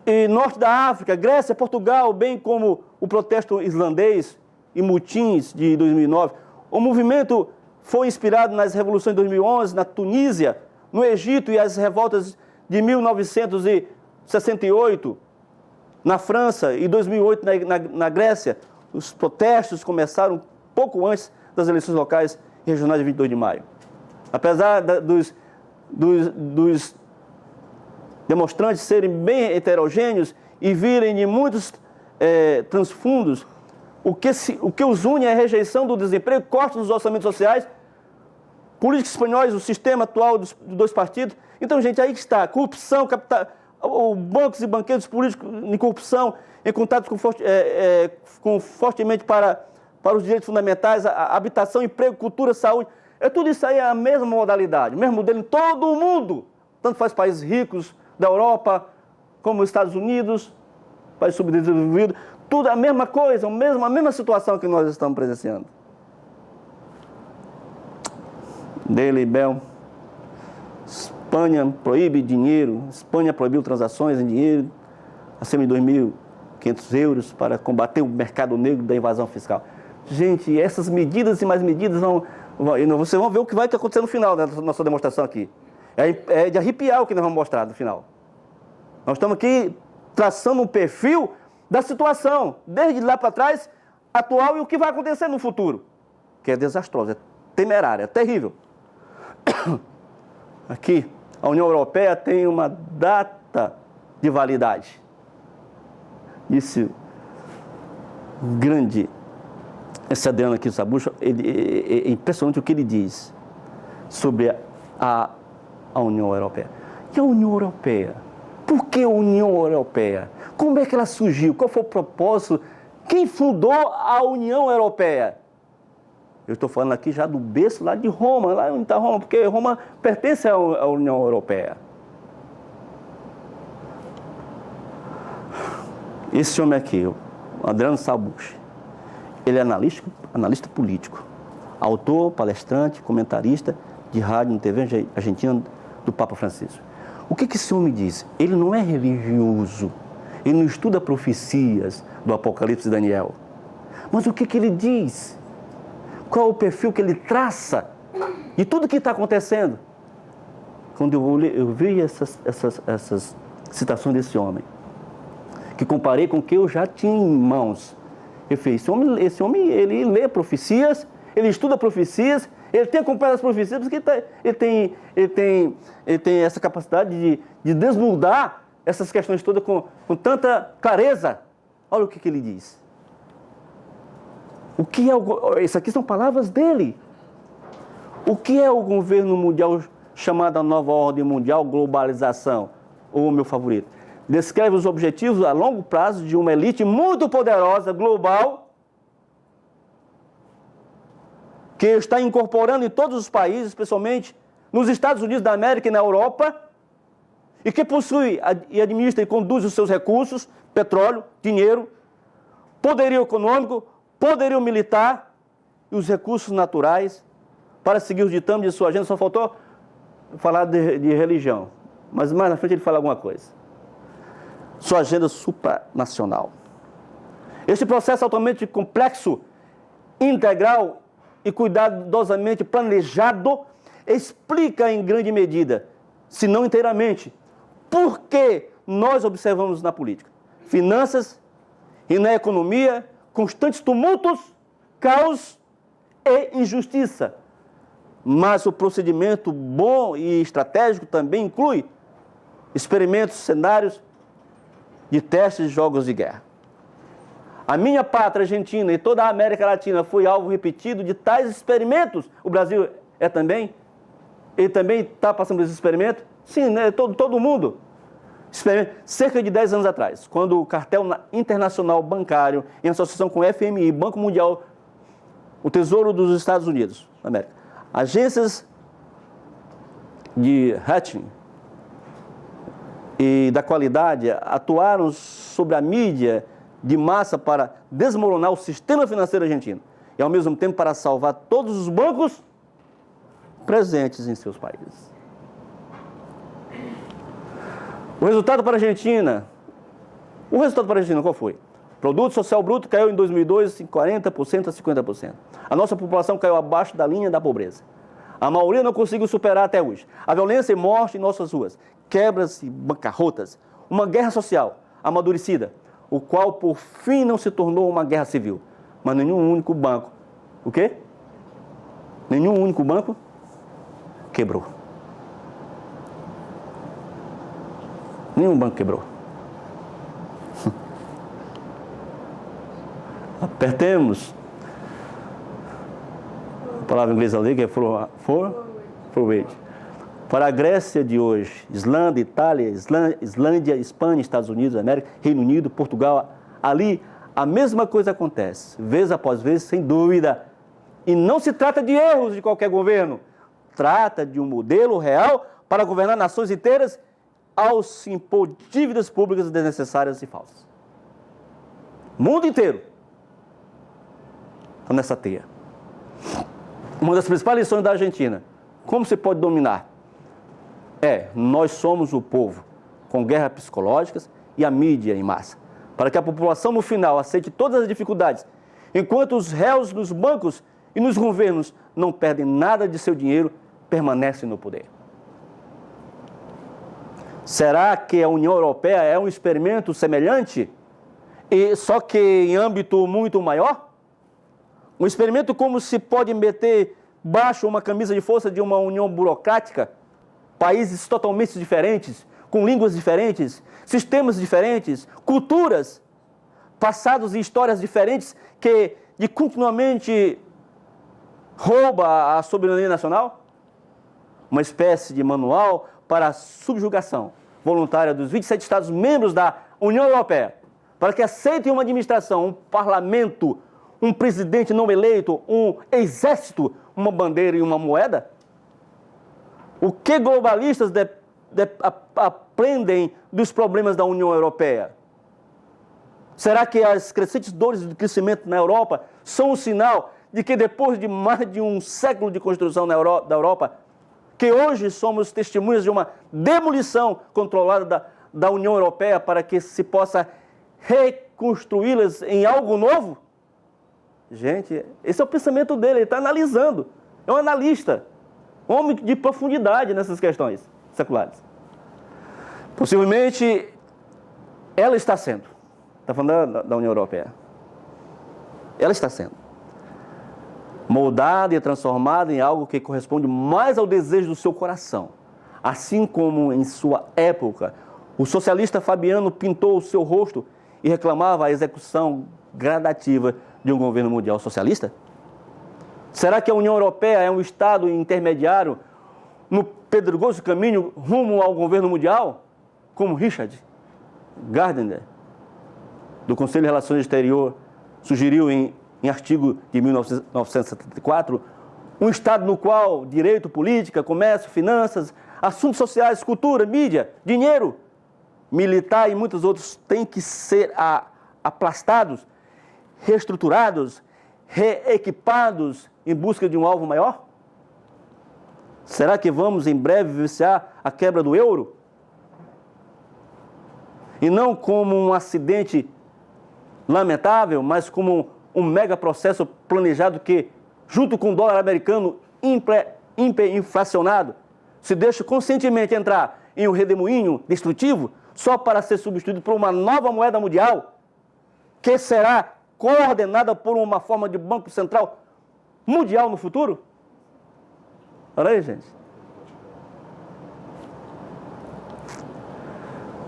e Norte da África, Grécia, Portugal, bem como o protesto islandês e mutins de 2009. O movimento foi inspirado nas revoluções de 2011, na Tunísia, no Egito e as revoltas de 1968, na França e 2008 na Grécia. Os protestos começaram pouco antes das eleições locais e regionais de 22 de maio. Apesar dos demonstrantes serem bem heterogêneos e virem de muitos transfundos, o que os une é a rejeição do desemprego, corte dos orçamentos sociais, políticos espanhóis, o sistema atual dos dois partidos. Então, gente, aí está, corrupção, bancos e banqueiros políticos em corrupção, em contato fortemente para para os direitos fundamentais, a habitação, emprego, cultura, saúde. Tudo isso aí é a mesma modalidade, o mesmo modelo em todo o mundo. Tanto faz países ricos da Europa, como os Estados Unidos, países subdesenvolvidos, tudo a mesma coisa, a mesma situação que nós estamos presenciando. Daily Bell. Espanha proíbe dinheiro, Espanha proibiu transações em dinheiro acima de 2.500 euros para combater o mercado negro da evasão fiscal. Gente, essas medidas e mais medidas vocês vão ver o que vai acontecer no final da nossa demonstração aqui. É de arrepiar o que nós vamos mostrar no final. Nós estamos aqui traçando um perfil da situação, desde lá para trás, atual e o que vai acontecer no futuro, que é desastroso, é temerário, é terrível. Aqui, a União Europeia tem uma data de validade. Esse grande, esse Adriano aqui, Sabucho, é impressionante o que ele diz sobre a União Europeia. E a União Europeia? Por que a União Europeia? Como é que ela surgiu? Qual foi o propósito? Quem fundou a União Europeia? Eu estou falando aqui já do berço lá de Roma, lá onde está Roma, porque Roma pertence à União Europeia. Esse homem aqui, o Adriano Sabucho, ele é analista político, autor, palestrante, comentarista de rádio e TV argentina do Papa Francisco. O que esse homem diz? Ele não é religioso, ele não estuda profecias do Apocalipse de Daniel. Mas o que ele diz? Qual é o perfil que ele traça de tudo que está acontecendo? Quando eu vi essas citações desse homem, que comparei com o que eu já tinha em mãos, eu fiz, esse homem ele lê profecias, ele estuda profecias, ele tem acompanhado as profecias, porque ele tem essa capacidade de desnudar essas questões todas com tanta clareza. Olha o que ele diz. O que é isso aqui são palavras dele. O que é o governo mundial chamado a nova ordem mundial, globalização? Ou o meu favorito. Descreve os objetivos a longo prazo de uma elite muito poderosa, global, que está incorporando em todos os países, especialmente nos Estados Unidos da América e na Europa, e que possui e administra e conduz os seus recursos, petróleo, dinheiro, poderio econômico, poderio militar e os recursos naturais para seguir os ditames de sua agenda. Só faltou falar de religião, mas mais na frente ele fala alguma coisa. Sua agenda supranacional. Este processo altamente complexo, integral e cuidadosamente planejado explica em grande medida, se não inteiramente, por que nós observamos na política, finanças e na economia constantes tumultos, caos e injustiça. Mas o procedimento bom e estratégico também inclui experimentos, cenários de testes de jogos de guerra. A minha pátria Argentina e toda a América Latina foi alvo repetido de tais experimentos. O Brasil é também? Ele também está passando por esse experimento? Sim, né? Todo mundo. Cerca de 10 anos atrás, quando o cartel internacional bancário, em associação com o FMI, Banco Mundial, o Tesouro dos Estados Unidos da América, agências de rating e da qualidade atuaram sobre a mídia de massa para desmoronar o sistema financeiro argentino e, ao mesmo tempo, para salvar todos os bancos presentes em seus países. O resultado para a Argentina qual foi? Produto social bruto caiu em 2002 de 40% a 50%. A nossa população caiu abaixo da linha da pobreza. A maioria não conseguiu superar até hoje. A violência e morte em nossas ruas, quebras e bancarrotas, uma guerra social amadurecida, o qual por fim não se tornou uma guerra civil. Mas nenhum único banco, o quê? Nenhum único banco quebrou. Nenhum banco quebrou. Apertemos. A palavra inglesa ali que é forward. Para a Grécia de hoje, Islândia, Itália, Islândia, Espanha, Estados Unidos, América, Reino Unido, Portugal, ali a mesma coisa acontece, vez após vez, sem dúvida. E não se trata de erros de qualquer governo, trata de um modelo real para governar nações inteiras ao se impor dívidas públicas desnecessárias e falsas. O mundo inteiro está nessa teia. Uma das principais lições da Argentina, como se pode dominar? Nós somos o povo, com guerras psicológicas e a mídia em massa, para que a população no final aceite todas as dificuldades, enquanto os réus nos bancos e nos governos não perdem nada de seu dinheiro, permanecem no poder. Será que a União Europeia é um experimento semelhante, só que em âmbito muito maior? Um experimento como se pode meter baixo uma camisa de força de uma união burocrática, países totalmente diferentes, com línguas diferentes, sistemas diferentes, culturas, passados e histórias diferentes que continuamente rouba a soberania nacional? Uma espécie de manual para a subjugação voluntária dos 27 Estados-membros da União Europeia, para que aceitem uma administração, um parlamento, um presidente não eleito, um exército, uma bandeira e uma moeda? O que globalistas aprendem dos problemas da União Europeia? Será que as crescentes dores de crescimento na Europa são um sinal de que depois de mais de um século de construção da Europa, que hoje somos testemunhas de uma demolição controlada da União Europeia para que se possa reconstruí-las em algo novo? Gente, esse é o pensamento dele, ele está analisando. É um analista, um homem de profundidade nessas questões seculares. Possivelmente, ela está sendo. Está falando da União Europeia. Ela está sendo moldada e transformada em algo que corresponde mais ao desejo do seu coração. Assim como em sua época, o socialista Fabiano pintou o seu rosto e reclamava a execução gradativa de um governo mundial socialista? Será que a União Europeia é um Estado intermediário no pedregoso caminho rumo ao governo mundial? Como Richard Gardner, do Conselho de Relações Exteriores, sugeriu em artigo de 1974, um Estado no qual direito, política, comércio, finanças, assuntos sociais, cultura, mídia, dinheiro, militar e muitos outros têm que ser aplastados, reestruturados, reequipados em busca de um alvo maior? Será que vamos em breve vivenciar a quebra do euro? E não como um acidente lamentável, mas como um mega processo planejado que, junto com o dólar americano hiperinflacionado, se deixa conscientemente entrar em um redemoinho destrutivo só para ser substituído por uma nova moeda mundial, que será coordenada por uma forma de banco central mundial no futuro? Olha aí, gente.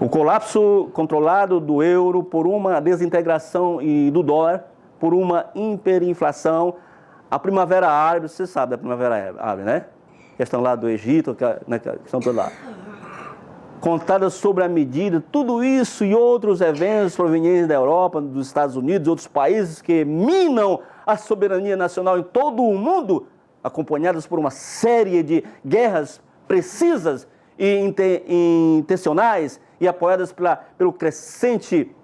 O colapso controlado do euro por uma desintegração e do dólar, por uma hiperinflação, a Primavera Árabe, você sabe da Primavera Árabe, né? Questão lá do Egito, né? Questão toda lá. Contada sobre a medida, tudo isso e outros eventos provenientes da Europa, dos Estados Unidos, outros países que minam a soberania nacional em todo o mundo, acompanhadas por uma série de guerras precisas e intencionais e apoiadas pelo crescente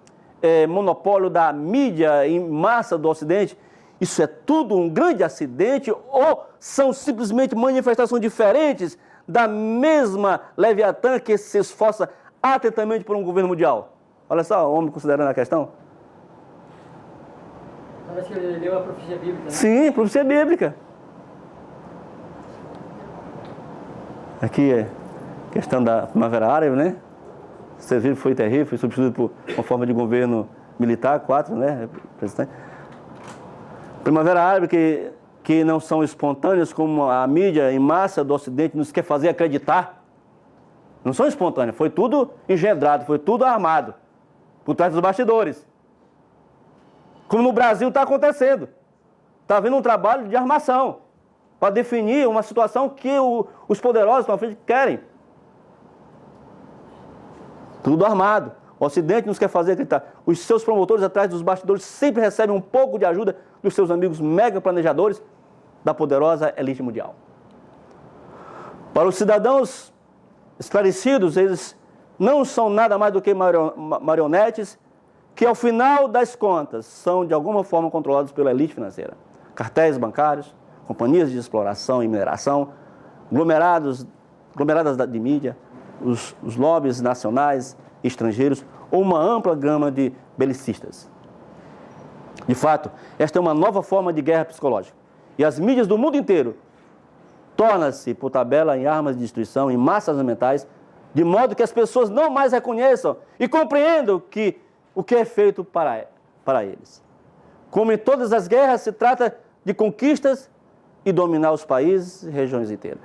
monopólio da mídia em massa do Ocidente. Isso é tudo um grande acidente ou são simplesmente manifestações diferentes da mesma Leviatã que se esforça atentamente por um governo mundial? Olha só, o homem considerando a questão. Parece que ele leu a profecia bíblica, né? Sim, profecia bíblica. Aqui é questão da Primavera Árabe, né? O serviço foi terrível, foi substituído por uma forma de governo militar, 4, né? Primavera Árabe que não são espontâneas como a mídia em massa do Ocidente nos quer fazer acreditar. Não são espontâneas, foi tudo engendrado, foi tudo armado, por trás dos bastidores. Como no Brasil está acontecendo. Está havendo um trabalho de armação para definir uma situação que os poderosos na frente querem. Tudo armado. O Ocidente nos quer fazer acreditar. Os seus promotores atrás dos bastidores sempre recebem um pouco de ajuda dos seus amigos mega planejadores da poderosa elite mundial. Para os cidadãos esclarecidos, eles não são nada mais do que marionetes que, ao final das contas, são de alguma forma controlados pela elite financeira. Cartéis bancários, companhias de exploração e mineração, aglomeradas de mídia, os lobbies nacionais e estrangeiros, ou uma ampla gama de belicistas. De fato, esta é uma nova forma de guerra psicológica. E as mídias do mundo inteiro tornam-se, por tabela, em armas de destruição, em massas mentais, de modo que as pessoas não mais reconheçam e compreendam o que é feito para eles. Como em todas as guerras, se trata de conquistas e dominar os países e regiões inteiras.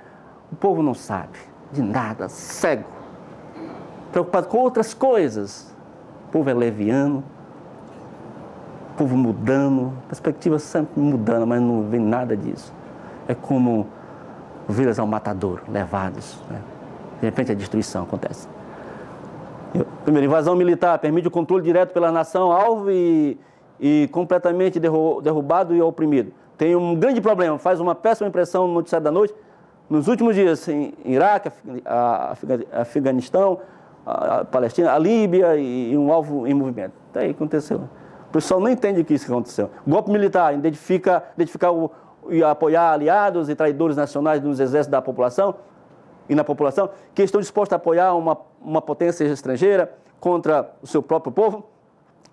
O povo não sabe de nada, cego, preocupado com outras coisas. O povo é leviano, o povo mudando, perspectiva sempre mudando, mas não vem nada disso. É como ovelhas ao matadouro, levados, né? De repente a destruição acontece. Primeiro, invasão militar permite o controle direto pela nação alvo e completamente derrubado e oprimido. Tem um grande problema, faz uma péssima impressão no noticiário da noite. Nos últimos dias, em Iraque, Afeganistão, a Palestina, a Líbia e um alvo em movimento. Até aí aconteceu. O pessoal não entende o que isso aconteceu. Golpe militar, identificar e apoiar aliados e traidores nacionais nos exércitos da população e na população que estão dispostos a apoiar uma potência estrangeira contra o seu próprio povo.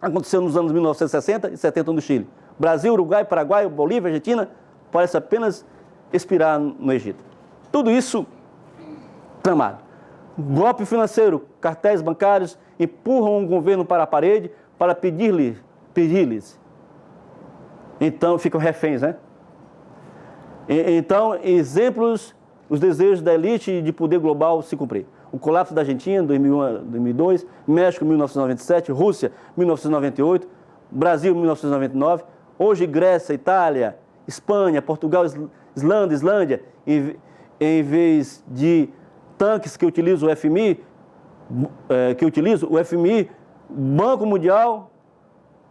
Aconteceu nos anos 1960 e 70 no Chile. Brasil, Uruguai, Paraguai, Bolívia, Argentina, parece apenas expirar no Egito. Tudo isso tramado. Golpe financeiro, cartéis bancários empurram um governo para a parede para pedir-lhes. Então, ficam reféns, né? Então, exemplos, os desejos da elite de poder global se cumprir. O colapso da Argentina, 2002, México, 1997, Rússia, 1998, Brasil, 1999, hoje Grécia, Itália, Espanha, Portugal, Islândia, em vez de tanques que utilizam o FMI, Banco Mundial,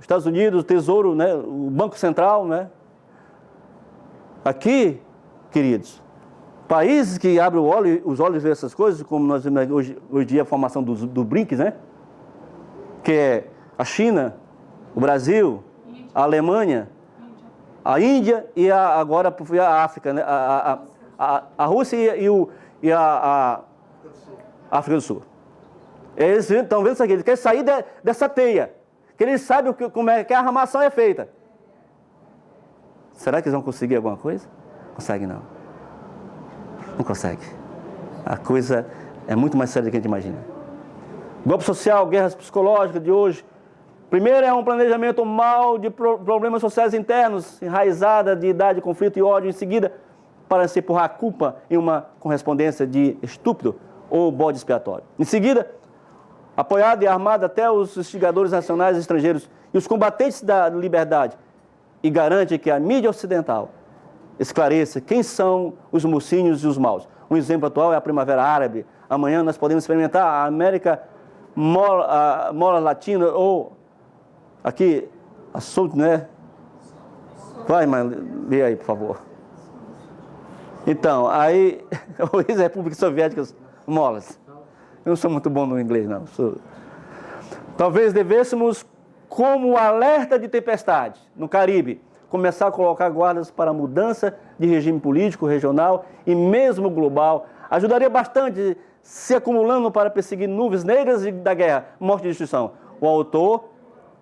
Estados Unidos, o Tesouro, né, o Banco Central, né? Aqui, queridos, países que abrem os olhos e veem essas coisas, como nós vemos hoje em dia a formação do BRICS, né? Que é a China, o Brasil, a Alemanha, a Índia e agora a África, né? A Rússia e a África do Sul. Eles estão vendo isso aqui, eles querem sair dessa teia, que eles sabem como é que a armação é feita. Será que eles vão conseguir alguma coisa? Consegue não. Não consegue. A coisa é muito mais séria do que a gente imagina. Golpe social, guerras psicológicas de hoje. Primeiro é um planejamento mau de problemas sociais internos, enraizada de idade, conflito e ódio. Em seguida, para se empurrar a culpa em uma correspondência de estúpido ou bode expiatório. Em seguida, apoiado e armado até os instigadores nacionais e estrangeiros e os combatentes da liberdade, e garante que a mídia ocidental esclareça quem são os mocinhos e os maus. Um exemplo atual é a Primavera Árabe. Amanhã nós podemos experimentar a América Mola Latina ou aqui, a Sul, né? Vai, mas lê aí, por favor. Então, aí, as repúblicas soviéticas molas. Eu não sou muito bom no inglês, não. Talvez devêssemos, como alerta de tempestade no Caribe, começar a colocar guardas para a mudança de regime político, regional e mesmo global. Ajudaria bastante se acumulando para perseguir nuvens negras da guerra, morte e destruição. O autor,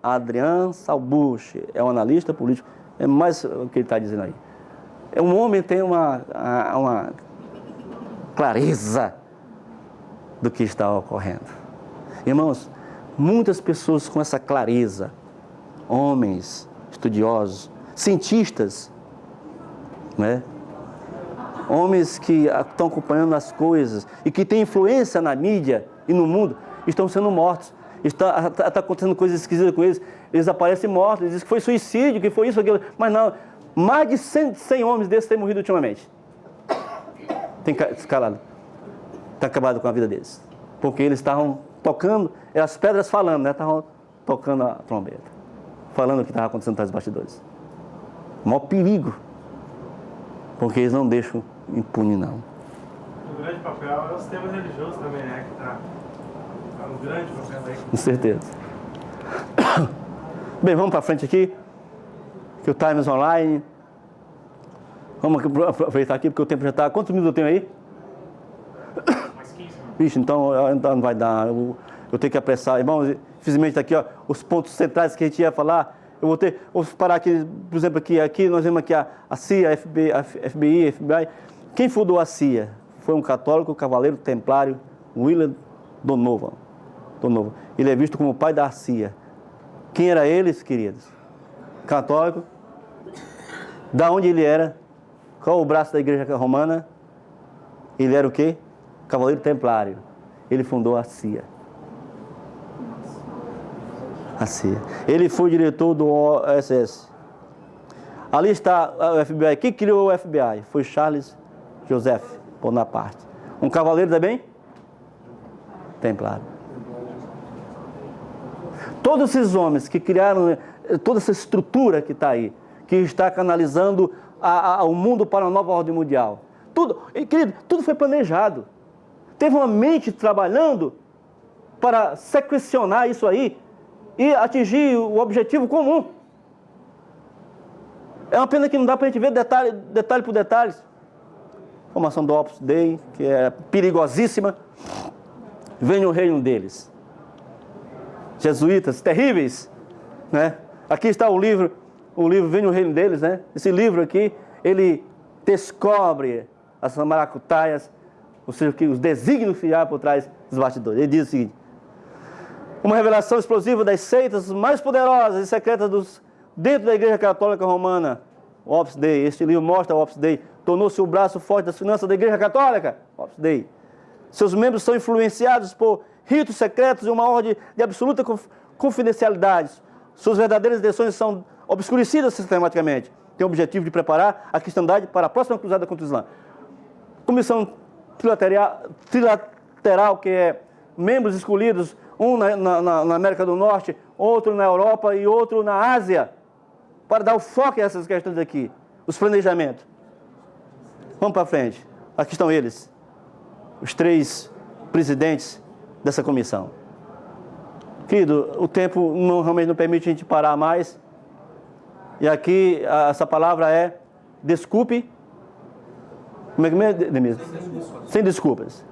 Adrian Salbucci, é um analista político. É mais o que ele está dizendo aí. Um homem tem uma clareza do que está ocorrendo. Irmãos, muitas pessoas com essa clareza, homens estudiosos, cientistas, né? Homens que estão acompanhando as coisas e que têm influência na mídia e no mundo, estão sendo mortos. Está acontecendo coisas esquisitas com eles. Eles aparecem mortos, eles dizem que foi suicídio, que foi isso, aquilo. Mas não, mais de 100 homens desses têm morrido ultimamente. Tem escalado. Está acabado com a vida deles. Porque eles estavam tocando, as pedras falando, né? Estavam tocando a trombeta, falando o que estava acontecendo atrás dos bastidores. O maior perigo, porque eles não deixam impune, não. O grande papel é os temas religiosos também, né? Que tá um grande papel aí. Com certeza. Bem, vamos para frente aqui, que o Times Online. Vamos aproveitar aqui, porque o tempo já está... Quantos minutos eu tenho aí? Mais 15 minutos. Vixe, então não vai dar. Eu tenho que apressar. Irmãos, infelizmente aqui, ó, os pontos centrais que a gente ia falar. Vou parar aqui, por exemplo, aqui nós vemos aqui a CIA, a FBI, FBI. Quem fundou a CIA? Foi um católico, cavaleiro templário, William Donovan. Ele é visto como o pai da CIA. Quem era ele, queridos? Católico. Da onde ele era? Qual o braço da igreja romana? Ele era o quê? Cavaleiro templário. Ele fundou a CIA. A CIA. Ele foi diretor do OSS. Ali está o FBI. Quem criou o FBI? Foi Charles Joseph Bonaparte. Um cavaleiro também? Templário. Todos esses homens que criaram toda essa estrutura que está aí, que está canalizando o mundo para uma nova ordem mundial. Tudo, querido, tudo foi planejado. Teve uma mente trabalhando para sequenciar isso aí e atingir o objetivo comum. É uma pena que não dá para a gente ver detalhe por detalhe. Formação do Opus Dei, que é perigosíssima. Vem o reino deles. Jesuítas terríveis, né? Aqui está o livro Vem o Reino Deles, né? Esse livro aqui, ele descobre as maracutaias, ou seja, os desígnios que há por trás dos bastidores. Ele diz o seguinte: uma revelação explosiva das seitas mais poderosas e secretas dentro da Igreja Católica Romana, o Opus Dei. Este livro mostra o Opus Dei. Tornou-se o braço forte das finanças da Igreja Católica, Opus Dei. Seus membros são influenciados por ritos secretos e uma ordem de absoluta confidencialidade. Suas verdadeiras intenções são obscurecidas sistematicamente. Tem o objetivo de preparar a cristandade para a próxima cruzada contra o Islã. Comissão trilateral, que é membros escolhidos, um na América do Norte, outro na Europa e outro na Ásia, para dar o foco a essas questões aqui, os planejamentos. Vamos para frente. Aqui estão eles, os 3 presidentes dessa comissão. Querido, o tempo realmente não permite a gente parar mais. E aqui, essa palavra é desculpe. Como é que é, Denise? Sem desculpas.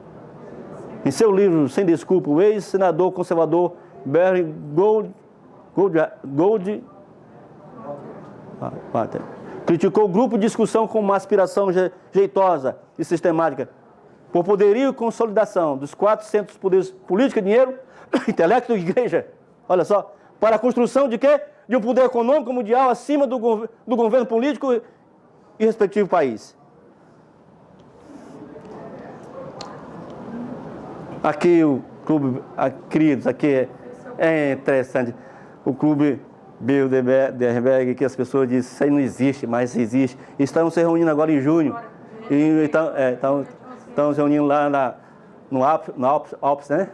Em seu livro, Sem Desculpa, o ex-senador conservador Barry Gold criticou o grupo de discussão com uma aspiração jeitosa e sistemática por poderio e consolidação dos 4 centros poderes: política, dinheiro, intelecto e igreja. Olha só, para a construção de quê? De um poder econômico mundial acima do governo político e respectivo país. Aqui o clube, queridos, aqui é interessante. O clube Bilderberg, que as pessoas dizem, isso aí não existe, mas existe. Estão se reunindo agora em junho. Estão se reunindo lá no Alpes, né?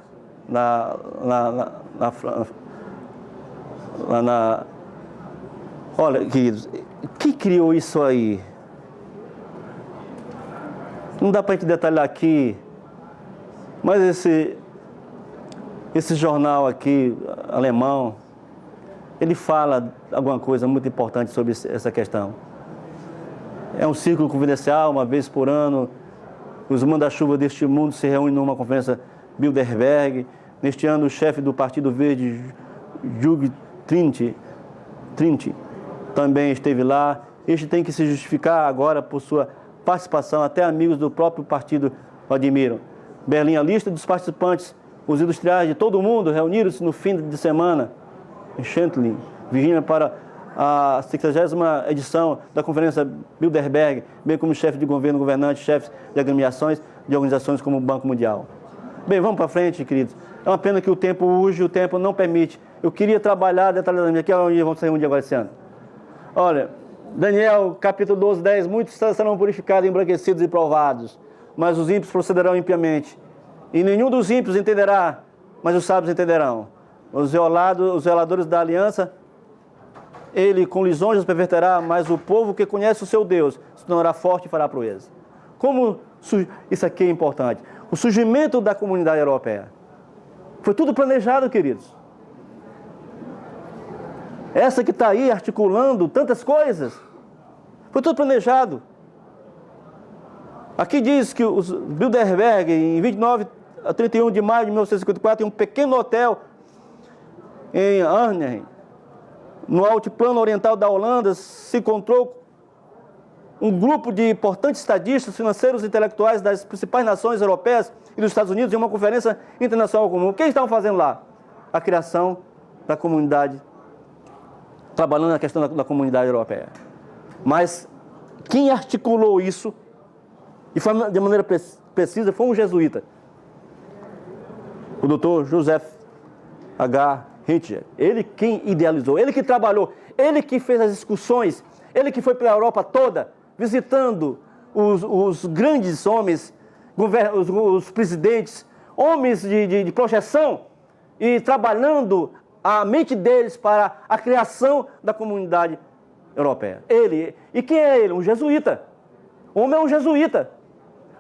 Olha, queridos, quem criou isso aí? Não dá para a gente detalhar aqui, mas esse jornal aqui, alemão, ele fala alguma coisa muito importante sobre essa questão. É um círculo confidencial, uma vez por ano, os manda-chuva deste mundo se reúnem numa conferência Bilderberg. Neste ano, o chefe do Partido Verde, Jürgen Trinti, também esteve lá. Este tem que se justificar agora por sua participação, até amigos do próprio partido o admiram. Berlim, a lista dos participantes, os industriais de todo o mundo, reuniram-se no fim de semana em Chantilly, Virgínia, para a 60ª edição da Conferência Bilderberg, bem como chefe de governo, governantes, chefes de agremiações de organizações como o Banco Mundial. Bem, vamos para frente, queridos. É uma pena que o tempo urge, o tempo não permite. Eu queria trabalhar detalhadamente aqui, onde vamos sair um dia agora esse ano. Olha, Daniel, capítulo 12, 10, muitos serão purificados, embranquecidos e provados, mas os ímpios procederão impiamente. E nenhum dos ímpios entenderá, mas os sábios entenderão. Os zeladores da aliança, ele com lisonjas perverterá, mas o povo que conhece o seu Deus se tornará forte e fará proeza. Isso aqui é importante. O surgimento da comunidade europeia. Foi tudo planejado, queridos. Essa que está aí articulando tantas coisas, foi tudo planejado. Aqui diz que os Bilderberg, em 29 a 31 de maio de 1954, em um pequeno hotel em Arnhem, no altiplano oriental da Holanda, se encontrou um grupo de importantes estadistas, financeiros e intelectuais das principais nações europeias e dos Estados Unidos em uma conferência internacional comum. O que eles estavam fazendo lá? A criação da comunidade, trabalhando na questão da comunidade europeia. Mas quem articulou isso, e foi de maneira precisa, foi um jesuíta, o Dr. Joseph H. Hitler. Ele quem idealizou, ele que trabalhou, ele que fez as discussões, ele que foi pela Europa toda, visitando os grandes homens, os presidentes, homens de projeção, e trabalhando a mente deles para a criação da comunidade europeia. Ele, e quem é ele? Um jesuíta. O homem é um jesuíta.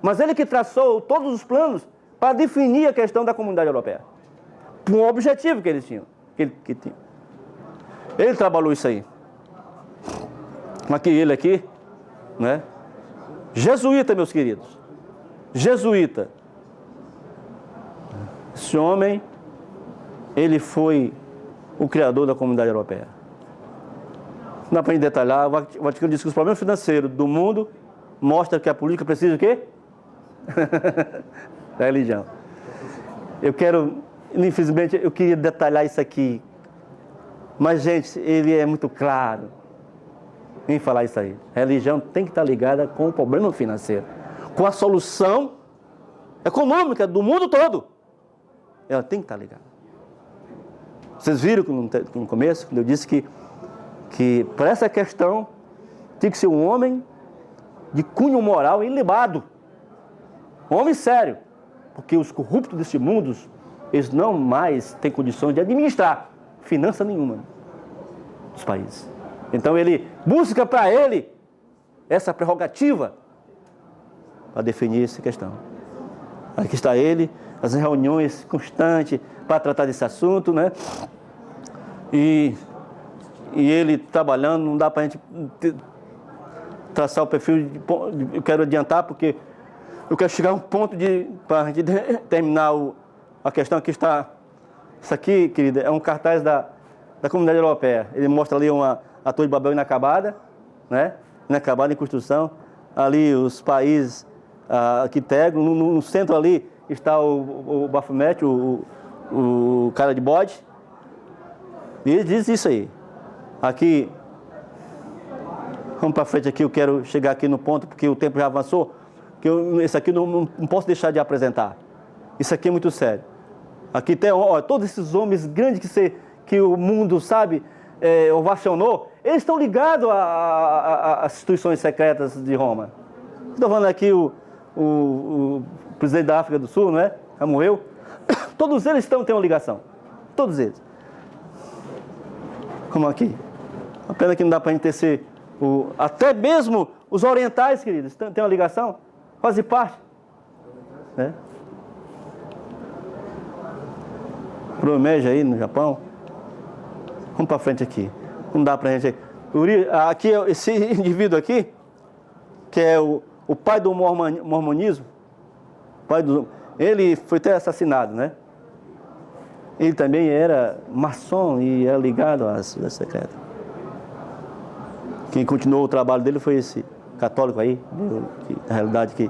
Mas ele que traçou todos os planos para definir a questão da comunidade europeia. Por um objetivo que eles tinham. Que tinha. Ele trabalhou isso aí. Aqui, ele aqui, né? Jesuíta, meus queridos. Jesuíta. Esse homem, ele foi o criador da comunidade europeia. Não dá para detalhar. O Vaticano diz que os problemas financeiros do mundo mostram que a política precisa de quê? Da religião. Infelizmente, eu queria detalhar isso aqui. Mas, gente, ele é muito claro em falar isso aí. A religião tem que estar ligada com o problema financeiro, com a solução econômica do mundo todo. Ela tem que estar ligada. Vocês viram no começo, quando eu disse que para essa questão tem que ser um homem de cunho moral ilibado. Um homem sério. Porque os corruptos deste mundo, eles não mais têm condições de administrar finança nenhuma dos países. Então ele busca para ele essa prerrogativa para definir essa questão. Aqui está ele, as reuniões constantes para tratar desse assunto, né? E ele trabalhando, não dá para a gente traçar o perfil, eu quero adiantar porque eu quero chegar a um ponto para a gente terminar a questão. Aqui está, isso aqui, querida, é um cartaz da comunidade europeia. Ele mostra ali a Torre de Babel inacabada, né? Inacabada em construção. Ali os países que integram, no centro ali está o Baphomet, o cara de bode. E ele diz isso aí. Aqui, vamos para frente aqui, eu quero chegar aqui no ponto, porque o tempo já avançou, que esse aqui não posso deixar de apresentar. Isso aqui é muito sério. Aqui tem, todos esses homens grandes que o mundo, sabe, ovacionou, eles estão ligados às instituições secretas de Roma. Estou falando aqui o presidente da África do Sul, não é? Já morreu. Todos eles têm uma ligação. Todos eles. Como aqui. A pena que não dá para a gente tecer. Até mesmo os orientais, queridos, têm uma ligação. Fazem parte. Né? Promeja aí no Japão. Vamos para frente aqui. Não dá para a gente... Aqui, esse indivíduo aqui, que é o pai do mormonismo, ele foi até assassinado, né? Ele também era maçom e era ligado às secretas. Quem continuou o trabalho dele foi esse católico aí, na realidade que...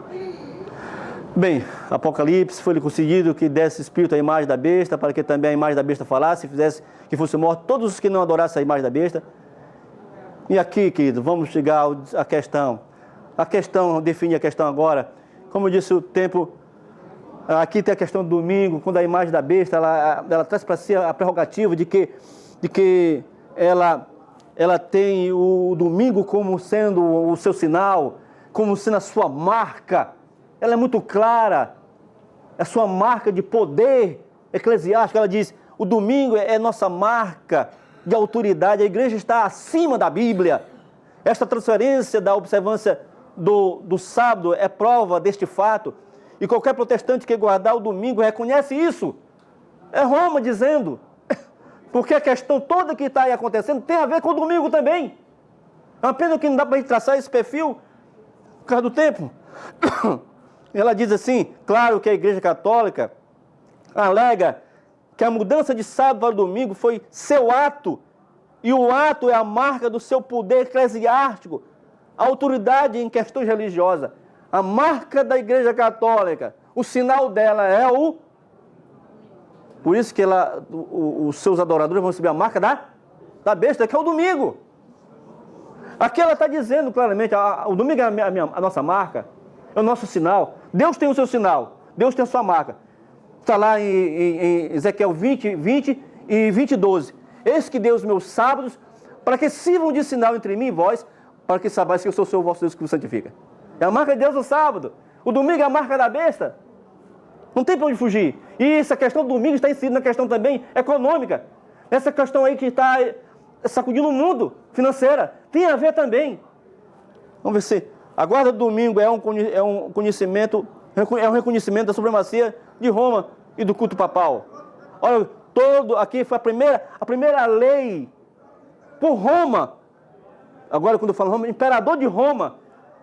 Bem, Apocalipse foi-lhe concedido que desse espírito à imagem da besta, para que também a imagem da besta falasse e fizesse que fosse morto todos os que não adorassem a imagem da besta. E aqui, querido, vamos chegar à questão. A questão, definir a questão agora. Como eu disse, o tempo... Aqui tem a questão do domingo, quando a imagem da besta, ela traz para si a prerrogativa de que ela tem o domingo como sendo o seu sinal, como sendo a sua marca. Ela é muito clara, a sua marca de poder eclesiástica, ela diz, o domingo é nossa marca de autoridade, a igreja está acima da Bíblia. Esta transferência da observância do sábado é prova deste fato. E qualquer protestante que guardar o domingo reconhece isso. É Roma dizendo. Porque a questão toda que está aí acontecendo tem a ver com o domingo também. É uma pena que não dá para a gente traçar esse perfil por causa do tempo. Ela diz assim, claro que a Igreja Católica alega que a mudança de sábado para domingo foi seu ato, e o ato é a marca do seu poder eclesiástico, a autoridade em questões religiosas. A marca da Igreja Católica, o sinal dela é o... Por isso que os seus adoradores vão receber a marca da besta, que é o domingo. Aqui ela está dizendo claramente, o domingo é a nossa marca, é o nosso sinal. Deus tem o seu sinal, Deus tem a sua marca. Está lá em Ezequiel 20 e 20:12. Eis que dei os meus sábados para que sirvam de sinal entre mim e vós, para que saibais que eu sou o seu vosso Deus que vos santifica. É a marca de Deus o sábado. O domingo é a marca da besta. Não tem para onde fugir. E essa questão do domingo está inserida na questão também econômica. Essa questão aí que está sacudindo o mundo, financeira, tem a ver também. Vamos ver se a guarda do domingo é um reconhecimento da supremacia de Roma e do culto papal. Olha, aqui foi a primeira lei por Roma. Agora, quando eu falo Roma, imperador de Roma,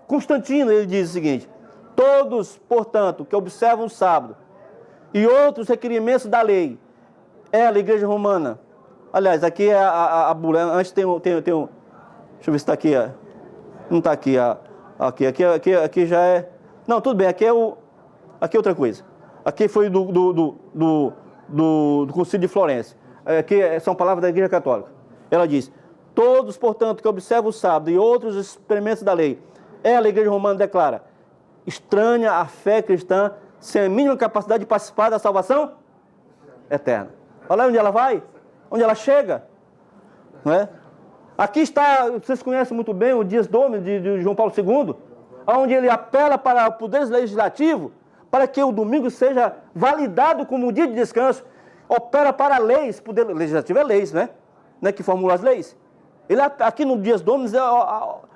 Constantino, ele diz o seguinte: todos, portanto, que observam o sábado e outros requerimentos da lei, ela, a Igreja Romana. Aliás, aqui é a bula. Antes tem um. Deixa eu ver se está aqui. Não está aqui. Aqui já é. Não, tudo bem. Aqui é outra coisa. Aqui foi do Concílio de Florença. Aqui são palavras da Igreja Católica. Ela diz: todos, portanto, que observam o sábado e outros experimentos da lei, ela, a Igreja Romana, declara: estranha a fé cristã, sem a mínima capacidade de participar da salvação eterna. Olha onde ela vai, onde ela chega. Não é? Aqui está, vocês conhecem muito bem o Dies Domini de João Paulo II, onde ele apela para o poder legislativo, para que o domingo seja validado como um dia de descanso. Opera para leis, poder legislativo é leis, né? Que formula as leis. Ele aqui no Dies Domini,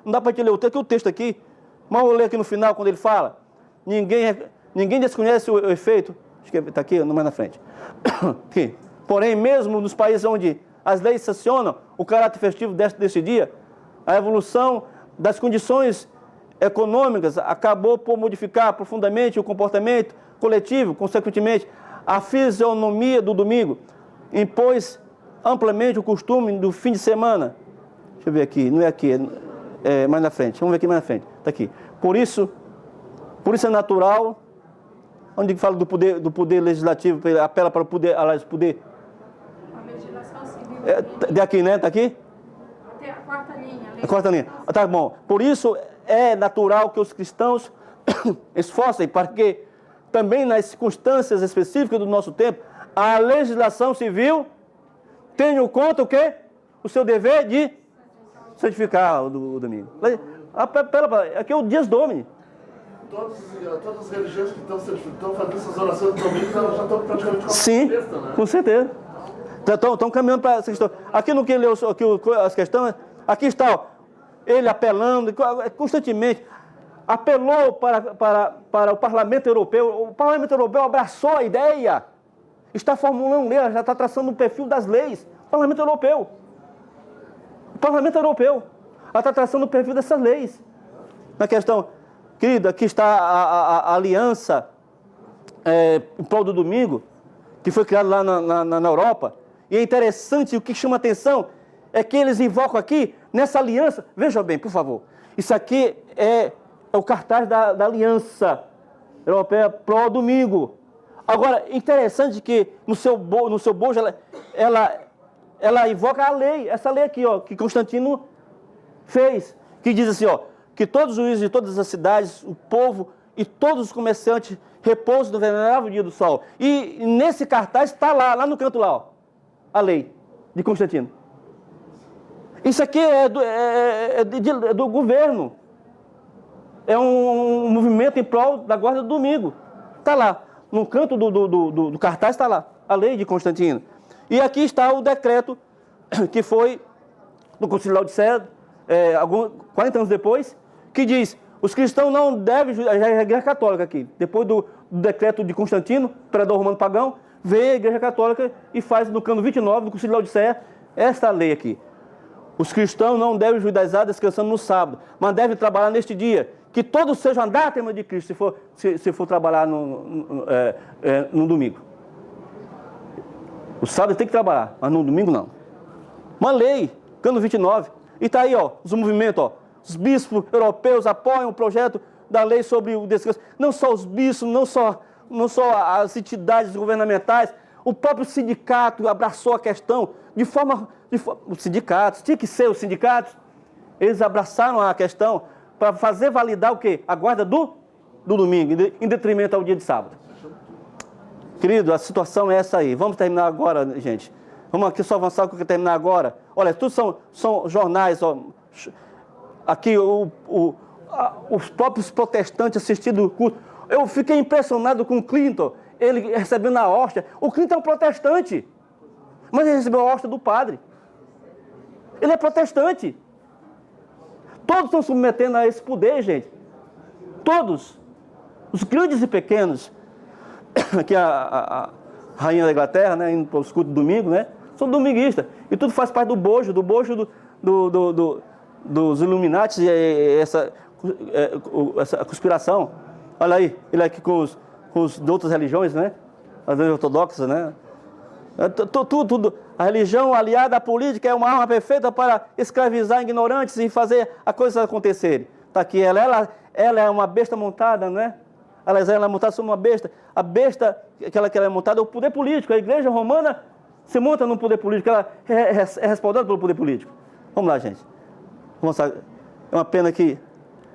não dá para te ler o texto aqui, mas eu vou ler aqui no final, quando ele fala: ninguém desconhece o efeito, acho que está aqui, não mais na frente. Aqui. Porém, mesmo nos países onde as leis sancionam o caráter festivo desse dia, a evolução das condições econômicas acabou por modificar profundamente o comportamento coletivo, consequentemente, a fisionomia do domingo, impôs amplamente o costume do fim de semana. Deixa eu ver aqui, não é aqui, é mais na frente, vamos ver aqui mais na frente, está aqui. Por isso é natural, onde fala do poder legislativo, apela para o poder, aliás, poder... A legislação civil... Daqui, né? Está aqui? Até a quarta linha. A quarta linha. Tá bom. Por isso é natural que os cristãos esforcem para que, também nas circunstâncias específicas do nosso tempo, a legislação civil tenha em conta o quê? O seu dever de santificar o domingo. Aqui é o Dies Domini. Todas as religiões que estão fazendo essas orações do domingo, elas já estão praticamente com a Sim, besta, né? com certeza. Estão caminhando para essa questão. Aqui no que leu as questões, aqui está, ó, ele apelando constantemente. Apelou para o Parlamento Europeu. O Parlamento Europeu abraçou a ideia. Está formulando lei, já está traçando um perfil das leis. O Parlamento Europeu. O Parlamento Europeu. Ela está traçando o perfil dessas leis. Na questão, querido, aqui está a aliança em prol do domingo, que foi criada lá na Europa. E é interessante, o que chama atenção é que eles invocam aqui, nessa aliança, veja bem, por favor, isso aqui é o cartaz da aliança europeia pró-domingo. Agora, interessante que no seu bojo ela invoca a lei, essa lei aqui, ó, que Constantino fez, que diz assim, ó, que todos os juízes de todas as cidades, o povo e todos os comerciantes repousam no venerável dia do sol. E nesse cartaz está lá no canto lá, ó, a lei de Constantino. Isso aqui é do governo. É um movimento em prol da guarda do domingo. Está lá. No canto do cartaz está lá. a lei de Constantino. E aqui está o decreto que foi do Concílio de Laodiceia, 40 anos depois, que diz: os cristãos não devem, já é a Igreja Católica aqui, depois do decreto de Constantino, imperador romano pagão, vem a Igreja Católica e faz no cano 29 do Concílio de Laodiceia esta lei aqui. Os cristãos não devem judaizar descansando no sábado, mas devem trabalhar neste dia, que todos sejam anátema de Cristo se for trabalhar no domingo. O sábado tem que trabalhar, mas no domingo não. Uma lei, cano 29. E está aí, ó, os movimentos, ó. Os bispos europeus apoiam o projeto da lei sobre o descanso. Não só os bispos, não só as entidades governamentais, o próprio sindicato abraçou a questão os sindicatos, tinha que ser os sindicatos, eles abraçaram a questão para fazer validar o quê? A guarda do domingo, em detrimento ao dia de sábado. Querido, a situação é essa aí. Vamos terminar agora, gente. Vamos aqui só avançar, que eu quero terminar agora. Olha, tudo são jornais, ó. Aqui os próprios protestantes assistindo o culto. Eu fiquei impressionado com o Clinton, ele recebendo a hóstia. O Clinton é um protestante, mas ele recebeu a hóstia do padre. Ele é protestante. Todos estão submetendo a esse poder, gente. Todos. Os grandes e pequenos. Aqui a rainha da Inglaterra, né, indo para os cultos do domingo, né, são dominguistas. E tudo faz parte do bojo dos Illuminati, essa conspiração. Olha aí, ele aqui com os de outras religiões, né, as ortodoxas, né. Tudo. A religião aliada à política é uma arma perfeita para escravizar ignorantes e fazer as coisas acontecerem. Está aqui, ela é uma besta montada, né? Ela é montada sobre uma besta. A besta que ela é montada é o poder político. A igreja romana se monta no poder político. Ela é respaldada pelo poder político. Vamos lá, gente. É uma pena que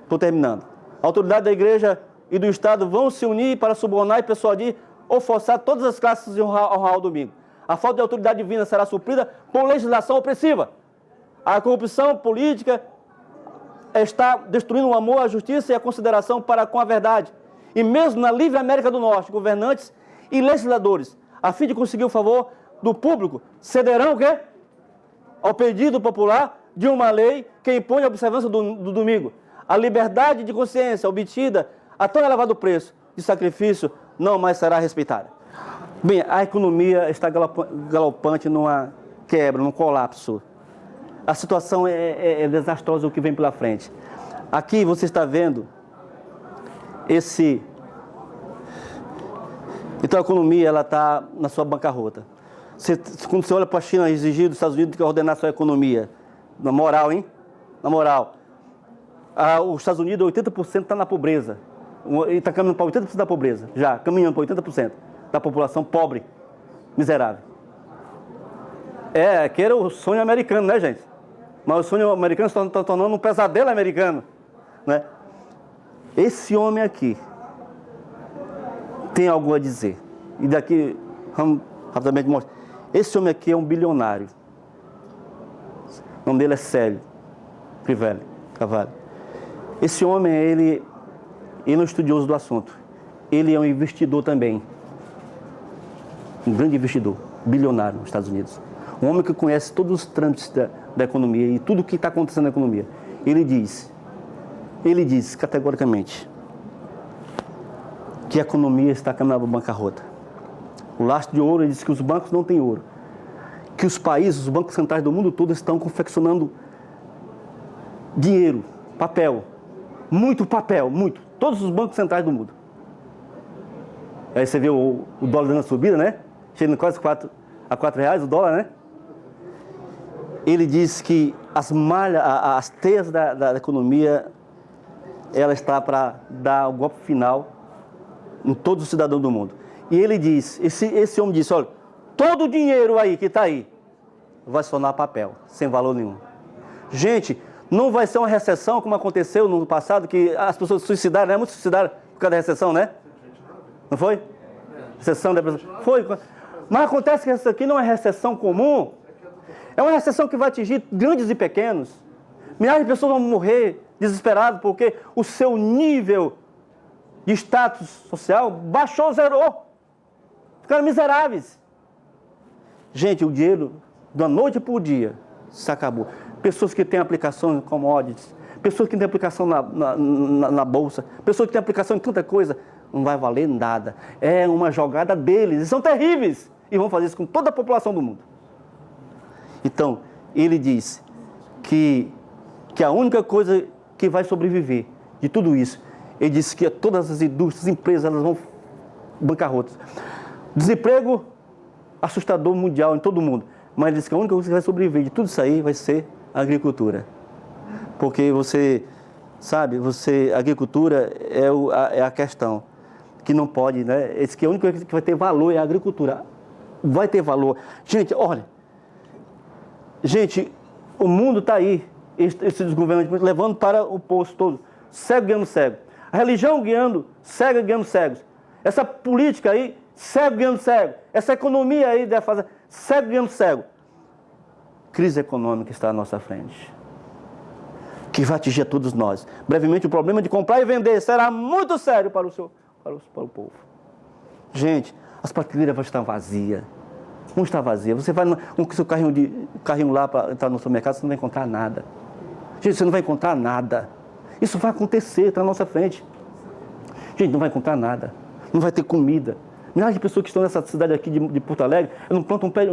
estou terminando. A autoridade da igreja e do Estado vão se unir para subornar e persuadir ou forçar todas as classes a honrar o domingo. A falta de autoridade divina será suprida por legislação opressiva. A corrupção política está destruindo o amor, a justiça e a consideração para com a verdade. E mesmo na livre América do Norte, governantes e legisladores, a fim de conseguir o favor do público, cederão o quê? Ao pedido popular de uma lei que impõe a observância do domingo. A liberdade de consciência obtida a tão elevado preço de sacrifício não mais será respeitada. Bem, a economia está galopante numa quebra, num colapso. A situação é desastrosa o que vem pela frente. Aqui você está vendo então a economia ela está na sua bancarrota. Quando você olha para a China exigir dos Estados Unidos que ordenar a sua economia, na moral, hein? Na moral, os Estados Unidos 80% está na pobreza. E está caminhando para 80% da pobreza, já caminhando para 80% da população pobre, miserável. Que era o sonho americano, né, gente? Mas o sonho americano está tornando um pesadelo americano, né? Esse homem aqui tem algo a dizer. E daqui, vamos rapidamente mostrar. Esse homem aqui é um bilionário. O nome dele é Célio Cavalli. Esse homem, ele é um estudioso do assunto. Ele é um investidor também. Um grande investidor, bilionário nos Estados Unidos. Um homem que conhece todos os trâmites da economia e tudo o que está acontecendo na economia. Ele diz categoricamente que a economia está caminhando para a bancarrota. O lastro de ouro, ele diz que os bancos não têm ouro. Que os países, os bancos centrais do mundo todo estão confeccionando dinheiro, papel. Muito papel, muito. Todos os bancos centrais do mundo. Aí você vê o dólar dando a subida, né? Chegando quase a R$4 o dólar, né? Ele diz que as teias da economia, ela está para dar o golpe final em todos os cidadãos do mundo. E ele diz, esse homem disse, olha, todo o dinheiro aí que está aí vai se tornar papel, sem valor nenhum. Gente, não vai ser uma recessão como aconteceu no passado, que as pessoas se suicidaram, né? Muitos se suicidaram por causa da recessão, né? Não foi? Recessão, depressão. Foi. Mas acontece que essa aqui não é recessão comum. É uma recessão que vai atingir grandes e pequenos. Milhares de pessoas vão morrer desesperadas porque o seu nível de status social baixou, zerou. Ficaram miseráveis. Gente, o dinheiro, da noite para o dia, se acabou. Pessoas que têm aplicação em commodities, pessoas que têm aplicação na bolsa, pessoas que têm aplicação em tanta coisa, não vai valer nada. É uma jogada deles, eles são terríveis. E vão fazer isso com toda a população do mundo. Então, ele diz que a única coisa que vai sobreviver de tudo isso, ele disse que todas as indústrias, empresas, elas vão bancarrotas. Desemprego assustador mundial em todo mundo. Mas ele disse que a única coisa que vai sobreviver de tudo isso aí vai ser a agricultura. Porque você, sabe, a agricultura é a questão que não pode, né? Ele disse que a única coisa que vai ter valor é a agricultura. Vai ter valor. Gente, olha. Gente, o mundo está aí, esse desgovernamento levando para o poço todo. Cego guiando cego. A religião guiando, cego guiando cegos. Essa política aí, cego guiando cego. Essa economia aí deve fazer, cego guiando cego. Crise econômica está à nossa frente, que vai atingir a todos nós. Brevemente, o problema de comprar e vender será muito sério para o povo. Gente, as prateleiras vão estar vazias. Vão estar vazias. Você vai com o seu carrinho lá para entrar no supermercado, você não vai encontrar nada. Gente, você não vai encontrar nada. Isso vai acontecer, está à nossa frente. Gente, não vai encontrar nada. Não vai ter comida. Milhares de pessoas que estão nessa cidade aqui de Porto Alegre, não plantam um pé,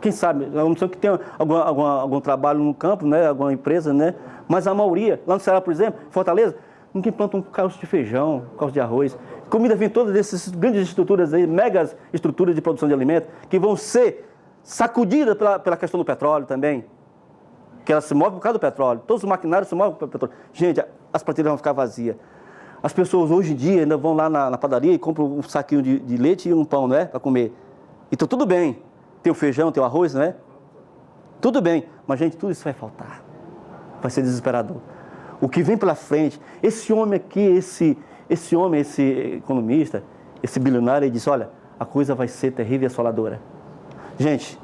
quem sabe, a não ser que tenha algum trabalho no campo, né, alguma empresa, né? Mas a maioria, lá no Ceará, por exemplo, Fortaleza, ninguém planta um caroço de feijão, um caroço de arroz. Comida vem todas dessas grandes estruturas aí, megas estruturas de produção de alimentos, que vão ser sacudidas pela questão do petróleo também. Que ela se move por causa do petróleo. Todos os maquinários se movem pelo petróleo. Gente, as prateleiras vão ficar vazias. As pessoas hoje em dia ainda vão lá na padaria e compram um saquinho de leite e um pão, não é? Para comer. Então tudo bem. Tem o feijão, tem o arroz, não é? Tudo bem. Mas, gente, tudo isso vai faltar. Vai ser desesperador. O que vem pela frente, esse homem aqui, esse economista, esse bilionário, ele disse, olha, a coisa vai ser terrível e assoladora. Gente,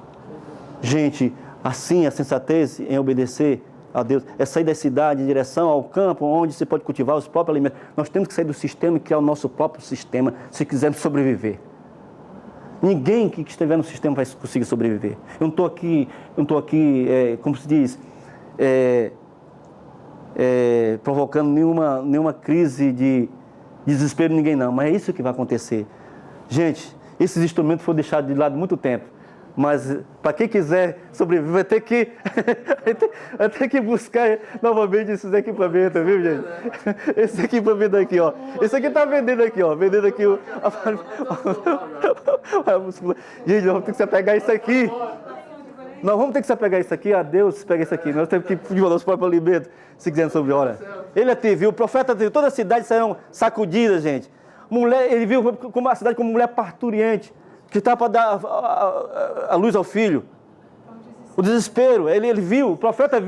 assim a sensatez em obedecer a Deus é sair da cidade em direção ao campo onde se pode cultivar os próprios alimentos. Nós temos que sair do sistema e criar o nosso próprio sistema se quisermos sobreviver. Ninguém que estiver no sistema vai conseguir sobreviver. Eu não estou aqui, como se diz, provocando nenhuma crise de desespero em ninguém, não. Mas é isso que vai acontecer. Gente, esses instrumentos foram deixados de lado há muito tempo. Mas para quem quiser sobreviver, vai ter que buscar novamente esses equipamentos, viu, gente? Esse equipamento aqui, ó. Esse aqui está vendendo aqui, ó. Vendendo aqui o... Gente, nós vamos ter que se apegar isso aqui. Nós vamos ter que se apegar isso aqui, a Deus pega isso aqui. Nós temos que desenvolver os próprios alimentos, se quiserem sobre hora. Ele até viu, o profeta viu, toda a cidade serão sacudidas, gente. Ele viu como a cidade como mulher parturiente, que está para dar a luz ao filho. O desespero, ele viu, o profeta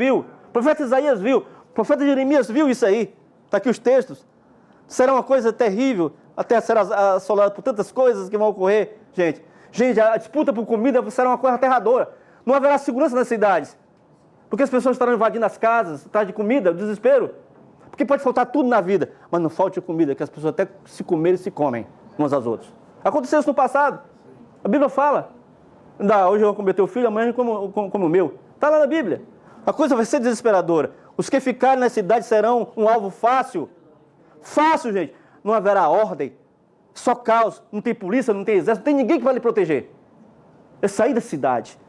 Isaías viu, o profeta Jeremias viu isso aí. Está aqui os textos. Será uma coisa terrível, até será assolada por tantas coisas que vão ocorrer, gente. Gente, a disputa por comida será uma coisa aterradora. Não haverá segurança nas cidades, porque as pessoas estarão invadindo as casas, atrás de comida, desespero. Porque pode faltar tudo na vida, mas não falte comida, que as pessoas até se comerem se comem umas às outras. Aconteceu isso no passado. A Bíblia fala. Hoje eu vou comer teu filho, amanhã como o meu. Está lá na Bíblia. A coisa vai ser desesperadora. Os que ficarem na cidade serão um alvo fácil. Fácil, gente. Não haverá ordem. Só caos. Não tem polícia, não tem exército, não tem ninguém que vai lhe proteger. É sair da cidade.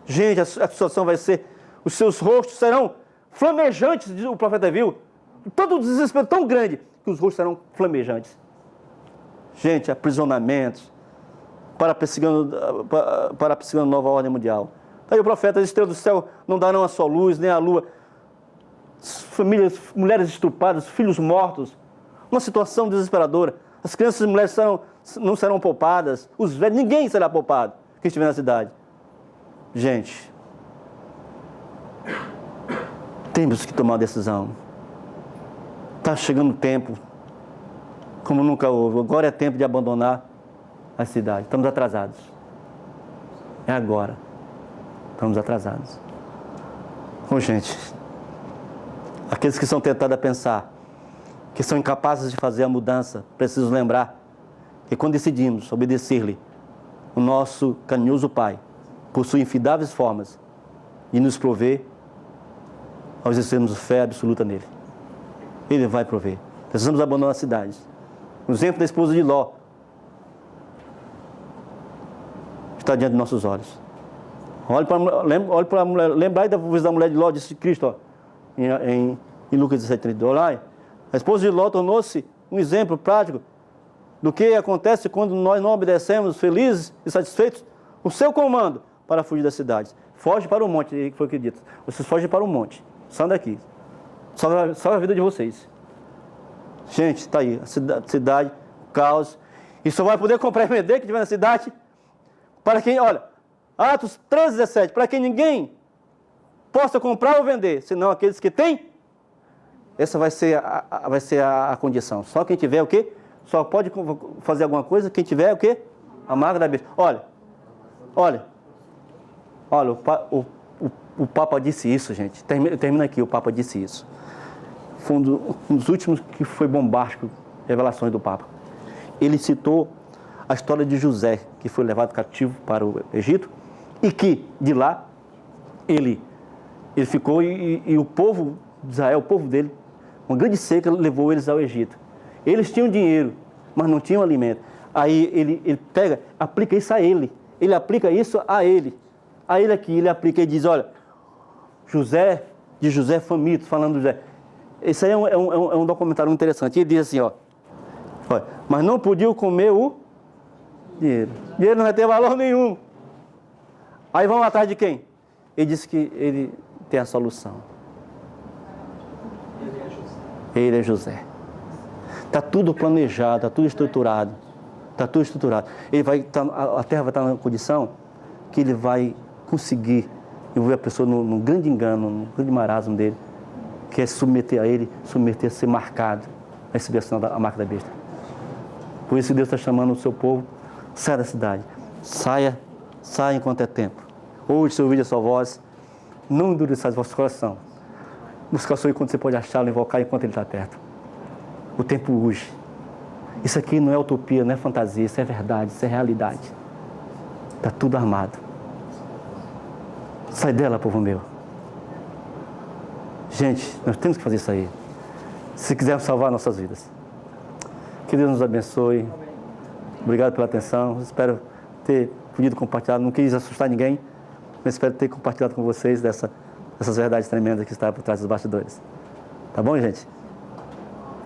Gente, a situação vai ser... Os seus rostos serão flamejantes, diz o profeta viu. Todo o desespero tão grande que os rostos serão flamejantes. Gente, aprisionamentos, para perseguindo a nova ordem mundial. Aí o profeta, as estrelas do céu não darão a sua luz, nem a lua. Famílias, mulheres estrupadas, filhos mortos. Uma situação desesperadora. As crianças e mulheres não serão poupadas. Os velhos, ninguém será poupado que estiver na cidade. Gente, temos que tomar uma decisão. Está chegando o tempo, como nunca houve. Agora é tempo de abandonar a cidade. Estamos atrasados. É agora. Estamos atrasados. Gente, aqueles que são tentados a pensar, que são incapazes de fazer a mudança, precisam lembrar que quando decidimos obedecer-lhe, o nosso carinhoso Pai, possui infindáveis formas de nos prover ao exercermos fé absoluta nele. Ele vai prover. Precisamos abandonar as cidades. O exemplo da esposa de Ló está diante de nossos olhos. Olhe para a mulher, lembrai da mulher de Ló, disse Cristo, ó, em Lucas 17:32. Olha, a esposa de Ló tornou-se um exemplo prático do que acontece quando nós não obedecemos, felizes e satisfeitos, o seu comando para fugir das cidades. Foge para o monte, foi o que dito. Vocês fogem para o monte. Saiam daqui. Salve a vida de vocês. Gente, está aí. A cidade, caos. E só vai poder comprar e vender que tiver na cidade. Para quem, olha, Atos 13:17. Para quem ninguém possa comprar ou vender, senão aqueles que têm. Essa vai ser a condição. Só quem tiver o quê? Só pode fazer alguma coisa quem tiver o quê? A marca da besta. Olha, o Papa disse isso, gente. Termina aqui, o Papa disse isso. Foi um dos últimos que foi bombástico, revelações do Papa. Ele citou a história de José, que foi levado cativo para o Egito, e que, de lá, ele ficou e o povo de Israel, o povo dele, uma grande seca levou eles ao Egito. Eles tinham dinheiro, mas não tinham alimento. Aí ele pega, aplica isso a ele. Ele aplica isso a ele. A ele aqui, ele aplica e diz, olha, José faminto, falando de José. Isso aí é um documentário interessante. Ele diz assim, ó, mas não podiam comer o dinheiro. Dinheiro não vai ter valor nenhum. Aí vão atrás de quem? Ele disse que ele tem a solução. Ele é José. Está tudo planejado, está tudo estruturado. Está tudo estruturado. A terra vai estar numa condição que ele vai conseguir envolver a pessoa num grande engano, num grande marasmo dele, que é submeter a ser marcado, a receber a marca da besta. Por isso Deus está chamando o seu povo, saia da cidade. Saia enquanto é tempo. Hoje, se ouvir a sua voz, não endureçais o vosso coração. Buscar o Senhor enquanto você pode achá-lo, invocar enquanto Ele está perto. O tempo urge. Isso aqui não é utopia, não é fantasia, isso é verdade, isso é realidade. Está tudo armado. Sai dela, povo meu. Gente, nós temos que fazer isso aí. Se quisermos salvar nossas vidas. Que Deus nos abençoe. Obrigado pela atenção. Espero ter podido compartilhar. Não quis assustar ninguém, mas espero ter compartilhado com vocês dessas verdades tremendas que estão por trás dos bastidores. Tá bom, gente?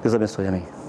Deus abençoe. Amém.